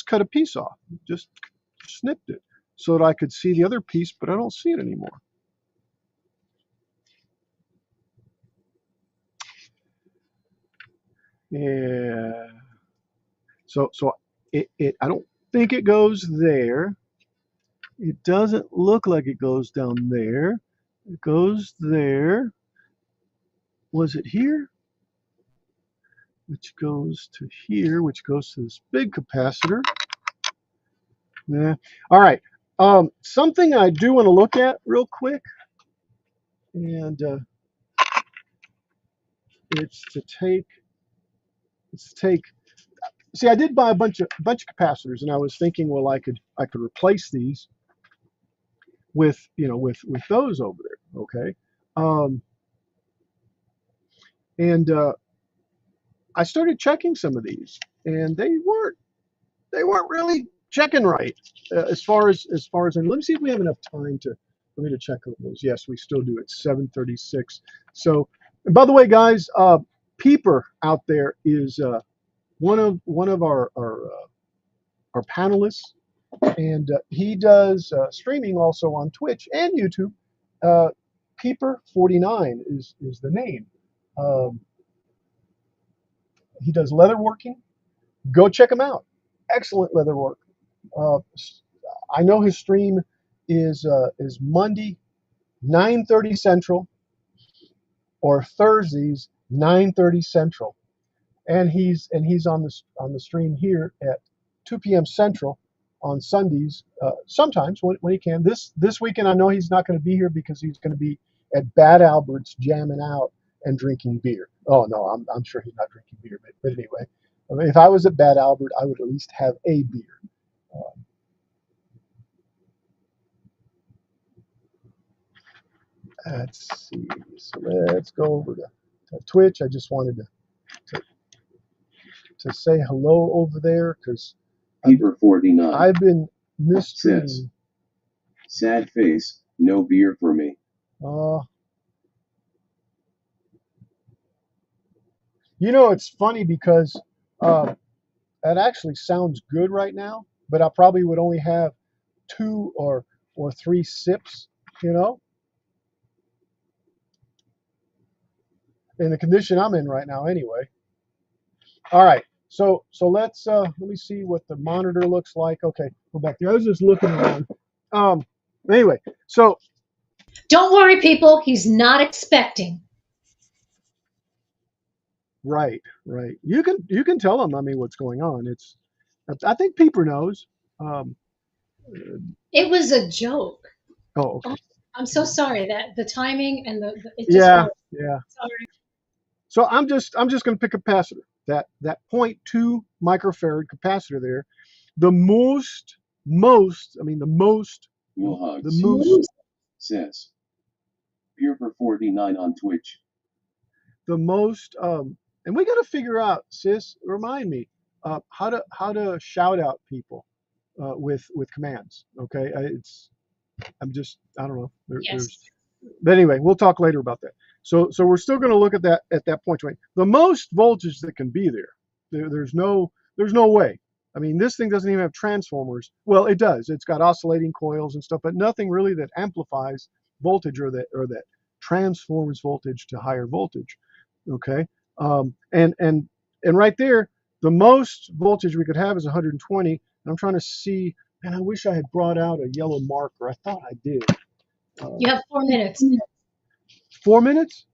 cut a piece off, just snipped it so that I could see the other piece, but I don't see it anymore. Yeah. So it I don't think it goes there. It doesn't look like it goes down there. It goes there. Was it here? Which goes to here, which goes to this big capacitor. Yeah. All right. Something I do want to look at real quick, and it's to take. See, I did buy a bunch of capacitors, and I was thinking, well, I could replace these with those over there. Okay. And I started checking some of these, and they weren't really checking right as far as and let me see if we have enough time for me to check over those. Yes, we still do. It's 7:36. So, and by the way, guys, Peeper out there is one of our panelists, and he does streaming also on Twitch and YouTube. Peeper 49 is the name. Um, he does leather working. Go check him out. Excellent leather work. Uh, I know his stream is Monday 9:30 Central or Thursdays 9:30 Central, and he's on the stream here at 2 p.m. Central on Sundays. Sometimes when he can. This weekend I know he's not going to be here because he's going to be at Bad Albert's jamming out and drinking beer. Oh no, I'm sure he's not drinking beer, but anyway, I mean, if I was at Bad Albert, I would at least have a beer. Let's see. So let's go over to Twitch. I just wanted to say hello over there because Peeper 49 I've been says, mistreating. sad face, no beer for me. It's funny because that actually sounds good right now, but I probably would only have 2 or 3 sips, in the condition I'm in right now anyway. All right. So let me see what the monitor looks like. Okay, go back there. I was just looking around. Anyway, so Don't worry, people. He's not expecting. right. You can tell them. I mean, what's going on? I think Peeper knows. Um, It was a joke. oh, okay. Oh, I'm so sorry that the timing and it just Yeah. sorry. So I'm just going to pick a capacitor. That 0.2 microfarad capacitor there. The most. I mean, the most. Wilhugs The most. says, Peeper 49 on Twitch. The most. And we got to figure out, sis. Remind me how to shout out people with commands. Okay, I don't know. Yes. But anyway, we'll talk later about that. So we're still going to look at that point. The most voltage that can be there's no way. I mean, this thing doesn't even have transformers. Well, it does. It's got oscillating coils and stuff, but nothing really that amplifies voltage or that transforms voltage to higher voltage. Okay, and right there, the most voltage we could have is 120. And I'm trying to see. Man, I wish I had brought out a yellow marker. I thought I did. You have 4 minutes. 4 minutes?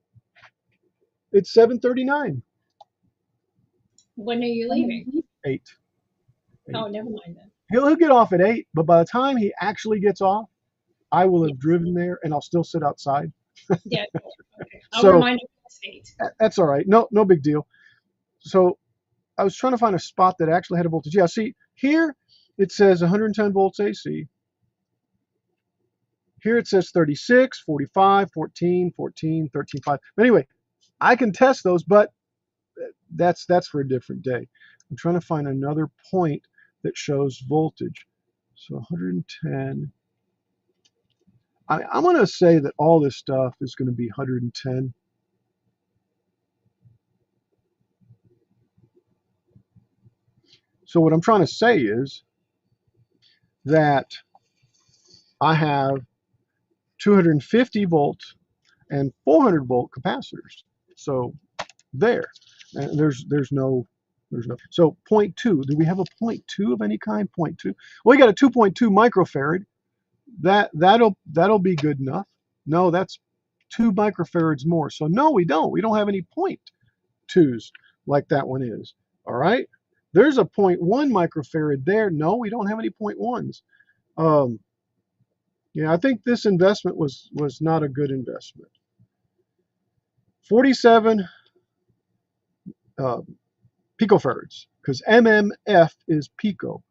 It's 7:39. When are you leaving? 8. Oh, never mind then. He'll get off at 8, but by the time he actually gets off, I will have driven there and I'll still sit outside. Yeah. Okay. I'll So remind you it's 8. that's all right. No big deal. So I was trying to find a spot that actually had a voltage. Yeah, see, here it says 110 volts AC. Here it says 36, 45, 14, 14, 13, 5. But anyway, I can test those, but that's for a different day. I'm trying to find another point that shows voltage. So 110. I'm going to say that all this stuff is going to be 110. So what I'm trying to say is that I have 250 volt and 400 volt capacitors. So there, and there's no. So 0.2. Do we have a 0.2 of any kind? 0.2. Well, we got a 2.2 microfarad. That'll be good enough. No, that's 2 microfarads more. So no, we don't. We don't have any 0.2s like that one is. All right. There's a 0.1 microfarad there. No, we don't have any 0.1s. I think this investment was not a good investment. 47 picofarads, because MMF is pico,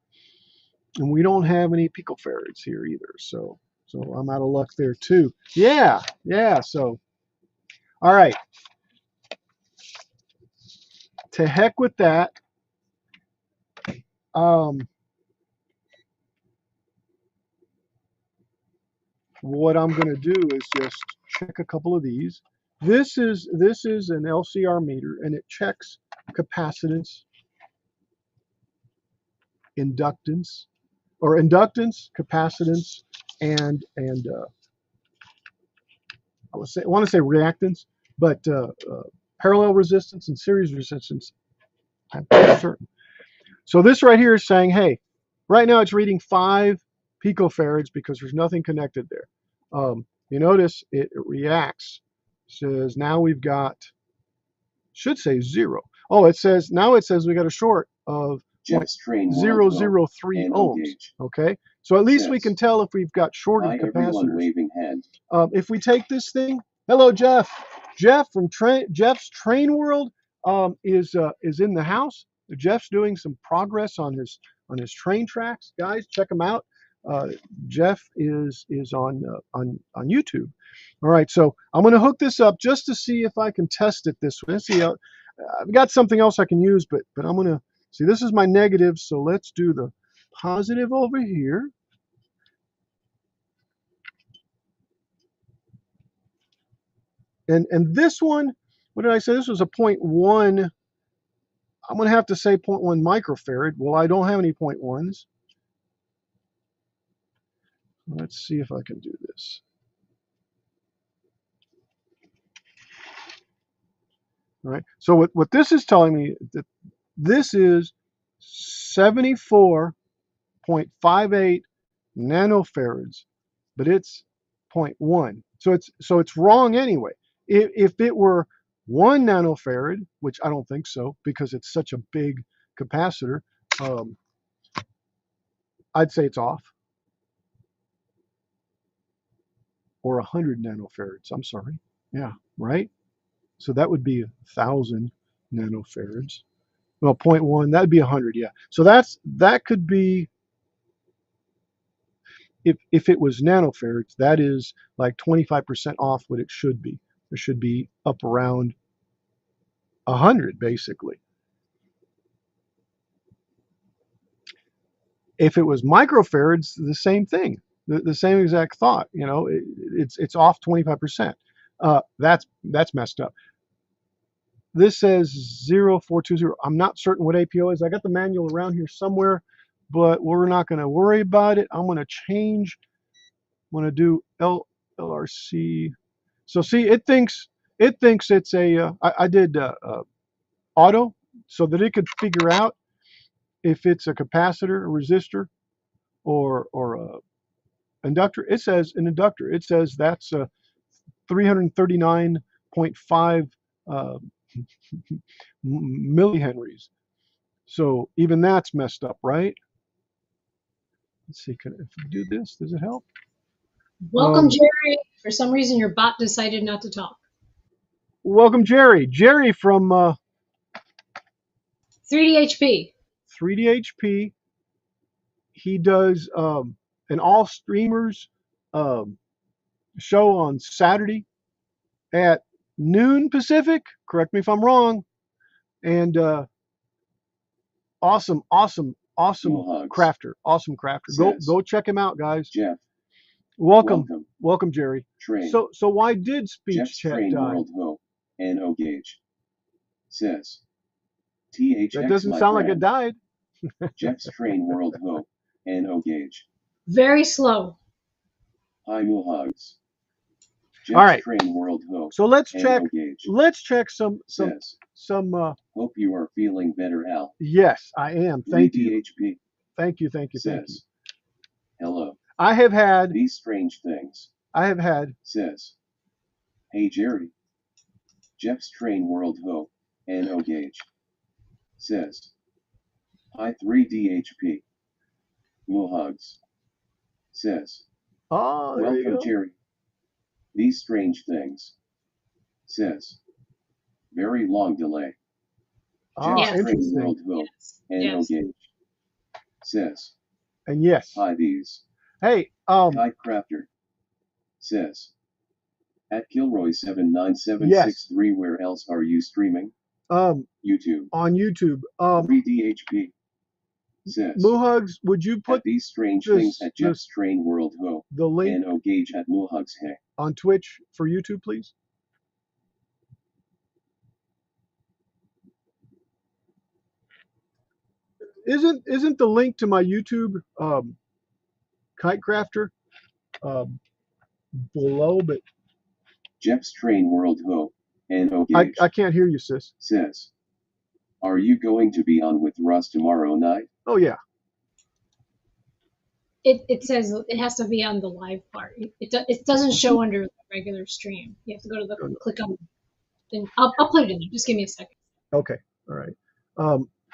and we don't have any picofarads here either. So I'm out of luck there too. Yeah. So all right. To heck with that. What I'm going to do is just check a couple of these. This is an LCR meter, and it checks capacitance, inductance, capacitance, and want to say reactance, but parallel resistance and series resistance, I'm pretty certain. So this right here is saying, hey, right now it's reading 5 picofarads because there's nothing connected there. You notice it reacts. Says now we've got, should say 0. Oh, it says now we got a short of 0.003 ohms. Okay, so at least we can tell if we've got shorted capacitors. If we take this thing, hello Jeff. Jeff from Jeff's Train World is in the house. Jeff's doing some progress on his train tracks. Guys, check him out. Jeff is on YouTube. All right, so I'm going to hook this up just to see if I can test it this way. Let's see, I've got something else I can use, but I'm going to see. This is my negative, so let's do the positive over here. And this one, what did I say? This was a 0.1. I'm going to have to say 0.1 microfarad. Well, I don't have any 0.1s. Let's see if I can do this. All right. So what this is telling me that this is 74.58 nanofarads, but it's 0.1. So it's wrong anyway. If it were 1 nanofarad, which I don't think so because it's such a big capacitor, I'd say it's off. Or 100 nanofarads. I'm sorry. Yeah, right. So that would be 1,000 nanofarads. Well, 0.1, that'd be 100. Yeah. So that could be, if it was nanofarads, that is like 25% off what it should be. It should be up around 100 basically. If it was microfarads, the same thing, the same exact thought. You know, it's off 25%. That's messed up. This says 0420. I'm not certain what APO is. I got the manual around here somewhere, but we're not going to worry about it. I'm going to change. I'm going to do LRC. So see, it thinks it's a. I did auto so that it could figure out if it's a capacitor, a resistor, or a inductor. It says an inductor. It says that's a 339.5 millihenries. So even that's messed up, right? Let's see, if we do this, does it help? Welcome, Jerry. For some reason, your bot decided not to talk. Welcome, Jerry. Jerry from 3DHP. 3DHP. He does an all streamers show on Saturday at noon Pacific. Correct me if I'm wrong. And awesome crafter. Awesome crafter. Go check him out, guys. Jeff. Welcome, Jerry. Train. So why did speech Jeff's chat Train die? World Ho, NO gauge. Says. THX. That doesn't sound like it died. Jeff's Train World Ho, NO gauge. Very slow. Hi Muhugs. Jeff's All right. Train World Ho. So let's check. Gauge. Let's check some. Hope you are feeling better, Al. Yes, I am. Thank you. DHP. Thank you. Says. Hello. I have had these strange things. I have had. Says. Hey Jerry. Jeff's Train World Ho, NO gauge. Says. Hi 3DHP. Muhugs. Says. Oh, there you go. Welcome, Jerry. These strange things. Says. Very long delay. Oh, Jeff's Train interesting. World Ho, NO gauge. Says. And yes. Hi these. Hey, Kite Crafter. Says. At Kilroy79763, yes. Where else are you streaming? YouTube. On YouTube. 3DHP. Says. Muhugs, would you put these strange things at Jeff's Train World Ho, the link NO gauge at Muhugs Hey on Twitch for YouTube, please? Isn't the link to my YouTube Kite Crafter below? But Jeff's Train World Hope, N.O. Gage, I can't hear you, sis. says, are you going to be on with Russ tomorrow night? Oh, yeah. It says it has to be on the live part. It doesn't show under the regular stream. You have to go to the click on. Then I'll put it in there. Just give me a second. Okay. All right.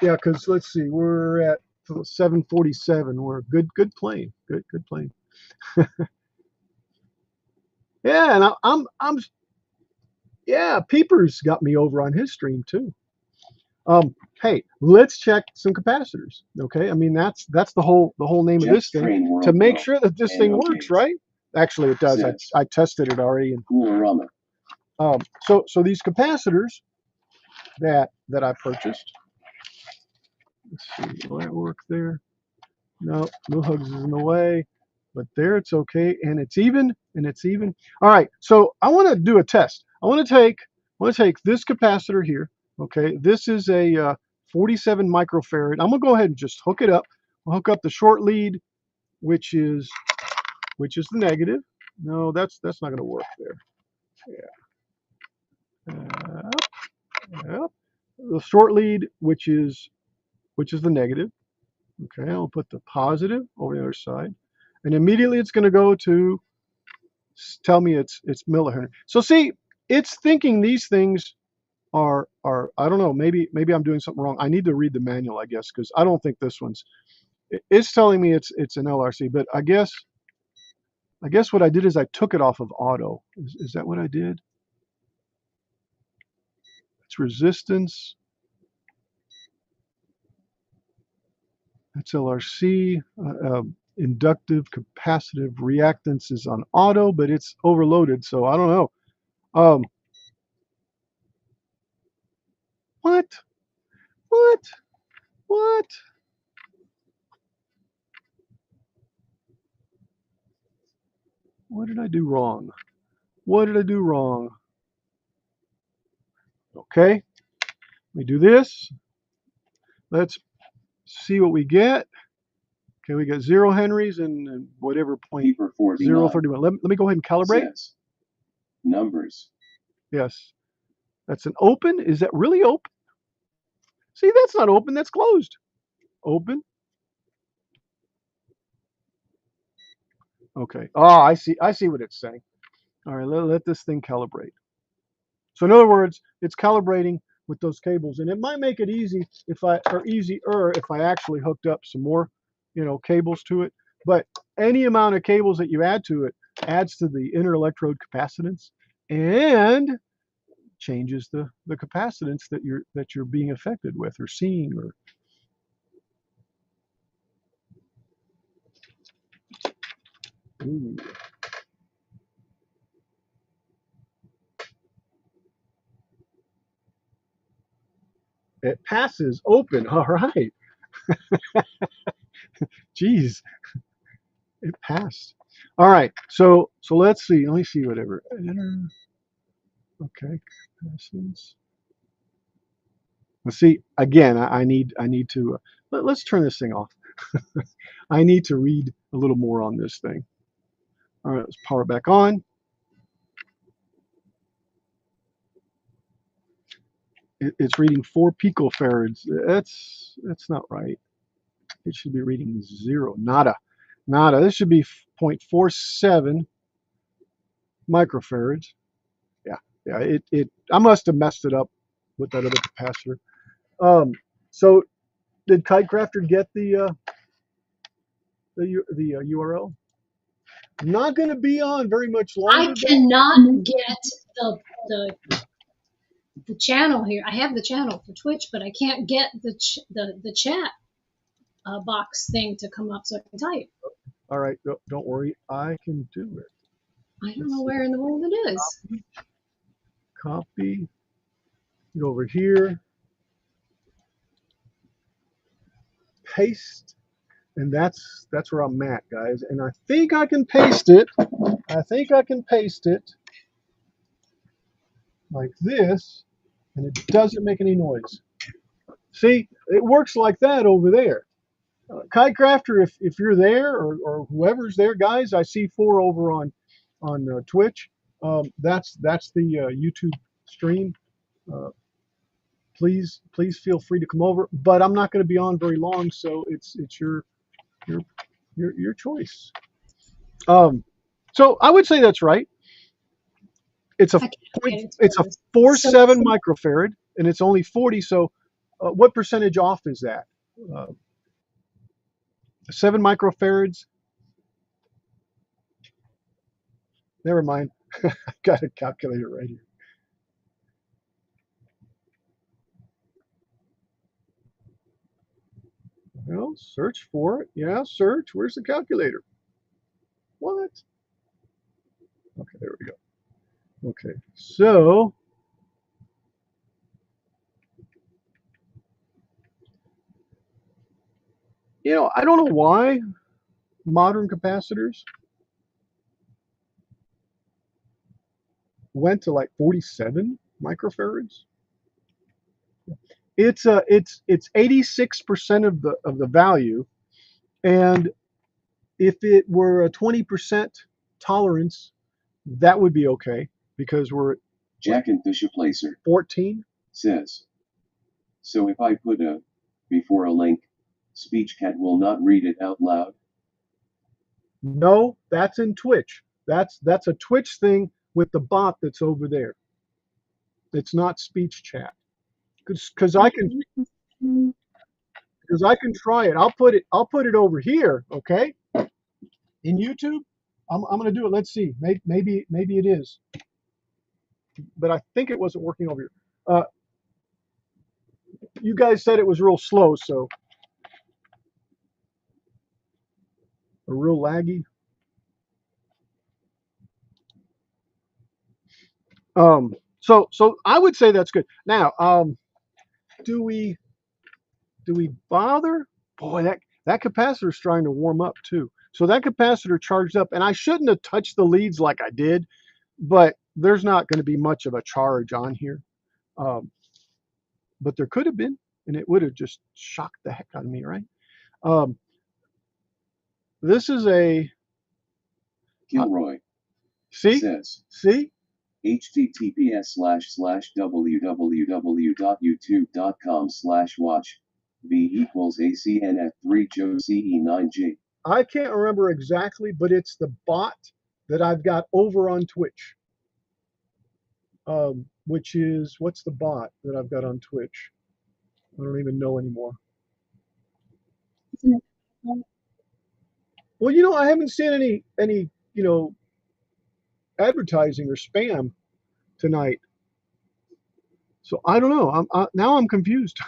Yeah, because let's see, we're at 747. We're good plane. Good plane. Yeah, and I'm yeah, Peepers got me over on his stream too. Hey, let's check some capacitors. Okay, I mean that's the whole name of this thing, to make sure that this thing works, right? Actually, it does. I tested it already. And so these capacitors that I purchased. Let's see, will that work there? No, no hugs is in the way, but there it's okay, and it's even, All right, so I want to do a test. I want to take this capacitor here. Okay, this is a 47 microfarad. I'm gonna go ahead and just hook it up. I'll hook up the short lead, which is the negative. No, that's not gonna work there. Yeah. Yep. The short lead, which is the negative. Okay, I'll put the positive over the other side, and immediately it's going to go to tell me it's millihenry. So see, it's thinking these things are I don't know, maybe I'm doing something wrong. I need to read the manual, I guess, because I don't think this one's. It's telling me it's an LRC, but I guess what I did is I took it off of auto. Is that what I did? It's resistance. That's LRC. Inductive capacitive reactance is on auto, but it's overloaded, so I don't know. What? What did I do wrong? Okay, let me do this. Let's see what we get. Okay, we got 0 henries and whatever point 0.031. Let me go ahead and calibrate. Numbers. Yes, that's an open. Is that really open? See, that's not open. That's closed. Open. Okay. Oh, I see what it's saying. All right, let this thing calibrate. So in other words, it's calibrating with those cables, and it might make it easier if I actually hooked up some more, cables to it. But any amount of cables that you add to it adds to the inner electrode capacitance and changes the capacitance that you're being affected with or seeing or. Ooh. It passes open. All right. Geez, it passed. All right. So let's see. Let me see whatever. Okay. Capacitance. Let's see. Again, I need to. Let's turn this thing off. I need to read a little more on this thing. All right. Let's power it back on. It's reading 4 picofarads. That's not right. It should be reading 0. Nada. This should be 0.47 microfarads. Yeah. I must have messed it up with that other capacitor. So did Kitecrafter get the URL? Not going to be on very much longer. I cannot get the channel here. I have the channel for Twitch, but I can't get the chat box thing to come up so I can type. All right, don't worry, I can do it. I don't know where in the world it is. Copy. Go over here. Paste. And that's where I'm at, guys. And I think I can paste it. Like this, and it doesn't make any noise. See, it works like that over there. Kitecrafter, if you're there or whoever's there, guys, I see 4 over on Twitch. That's the YouTube stream. Uh, please feel free to come over. But I'm not going to be on very long, so it's your your choice. So I would say that's right. It's a I can't point. get into It's a this. So 47 microfarad, and it's only 40. So, what percentage off is that? 7 microfarads. Never mind. I've got a calculator right here. Well, search for it. Yeah, search. Where's the calculator? What? Okay, there we go. Okay, so I don't know why modern capacitors went to like 47 microfarads. It's 86% of the value, and if it were a 20% tolerance, that would be okay because we're at Jack and Fisher Placer 14. says, so if I put a before a link, SpeechCat will not read it out loud. No, that's in Twitch. That's a Twitch thing with the bot that's over there. It's not speech chat. Because I can try it. I'll put it over here. Okay, in YouTube. I'm gonna do it. Let's see. Maybe it is. But I think it wasn't working over here. You guys said it was real slow, so or real laggy. So I would say that's good. Now, do we bother? Boy, that capacitor is trying to warm up too. So that capacitor charged up, and I shouldn't have touched the leads like I did, but there's not going to be much of a charge on here. But there could have been, and it would have just shocked the heck out of me, right? This is a Gilroy see says, see. https://www.youtube.com/watch v equals ACNF3 Joe CE9G. I can't remember exactly, but it's the bot that I've got over on Twitch. Which is, what's the bot that I've got on Twitch? I don't even know anymore. Well, I haven't seen any advertising or spam tonight, so I don't know. Now I'm confused.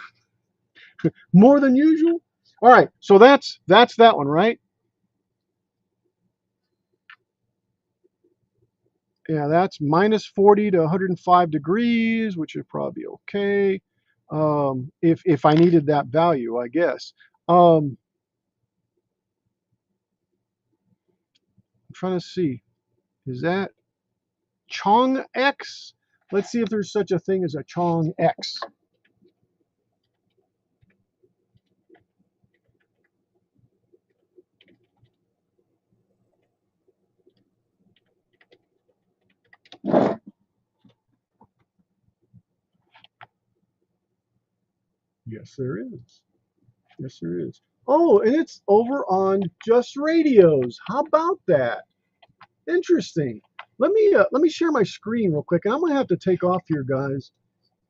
More than usual. All right, so that's that one, right? Yeah, that's minus 40 to 105 degrees, which is probably okay. If I needed that value, I guess. I'm trying to see. Is that Chong X? Let's see if there's such a thing as a Chong X. Yes, there is. Yes, there is. Oh, and it's over on Just Radios. How about that? Interesting. Let me share my screen real quick, and I'm gonna have to take off here, guys.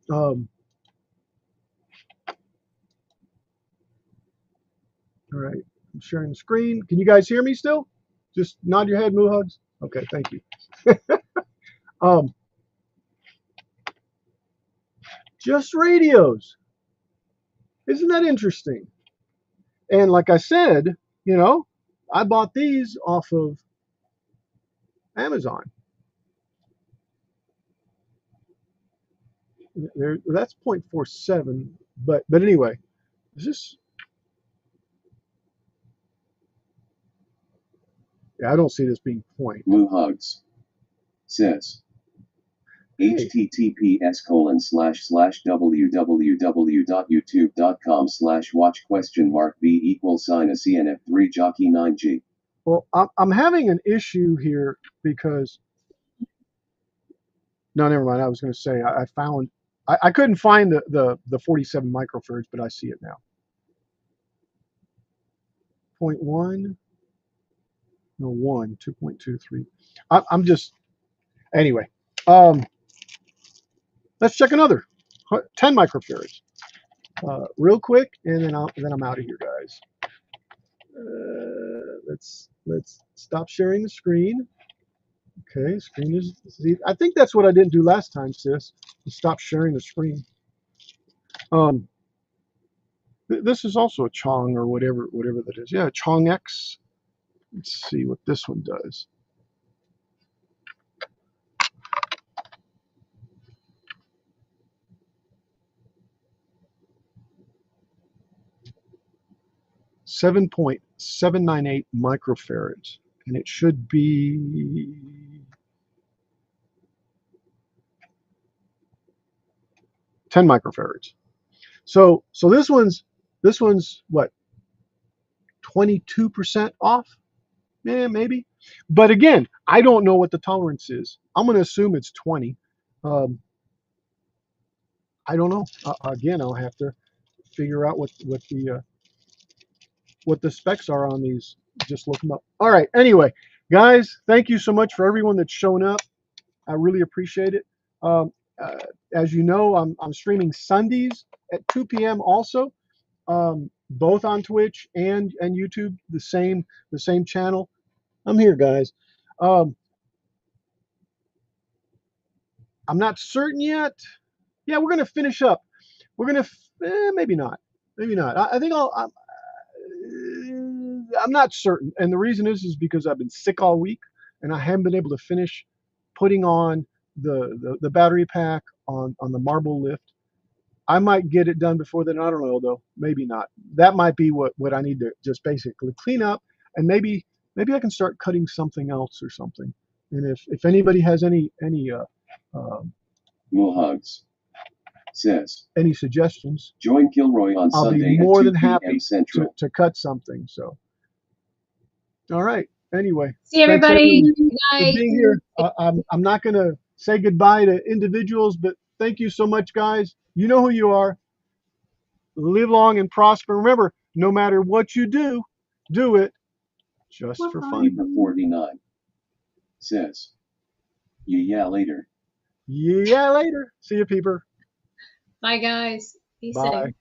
All right, I'm sharing the screen. Can you guys hear me still? Just nod your head, moo hugs. Okay, thank you. Just Radios. Isn't that interesting? And like I said, I bought these off of Amazon. That's 0.47, but anyway, is this? Yeah, I don't see this being point. Moo Hugs says, https://www.youtube.com/watch?v equals sign a CNF3 jockey 9G. Well, I'm having an issue here because No, never mind. I was going to say I found I couldn't find the 47 microfarads, but I see it now. 0.1, no 1, 2.23. I'm just anyway. Let's check another 10 microfarads real quick, and then I'm out of here, guys. Let's stop sharing the screen. Okay, screen is. See, I think that's what I didn't do last time, sis. Stop sharing the screen. This is also a Chong or whatever that is. Yeah, Chong X. Let's see what this one does. .798 microfarads, and it should be 10 microfarads. So this one's what, 22% off? Yeah, maybe. But again, I don't know what the tolerance is. I'm going to assume it's 20. I don't know. Again, I'll have to figure out what the specs are on these. Just look them up. All right. Anyway, guys, thank you so much for everyone that's shown up. I really appreciate it. As you know, I'm streaming Sundays at 2 p.m. also, both on Twitch and YouTube, the same channel. I'm here, guys. I'm not certain yet. Yeah, we're gonna finish up. We're gonna maybe not. Maybe not. I think I'm not certain, and the reason is because I've been sick all week, and I haven't been able to finish putting on the battery pack on the marble lift. I might get it done before then. I don't know though. Maybe not. That might be what I need to just basically clean up, and maybe I can start cutting something else or something. And if anybody has any Will hugs. Says. any suggestions, Join Kilroy on I'll Sunday be more at 2 than happy p.m. Central. to cut something. So, all right. Anyway, See thanks everybody. everyone Good for night. being here. I'm not going to say goodbye to individuals, but thank you so much, guys. You know who you are. Live long and prosper. Remember, no matter what you do, do it just for fun. Peeper 49 says. Yeah, later. Yeah, later. See you, Peeper. Bye, guys. Be Bye. safe.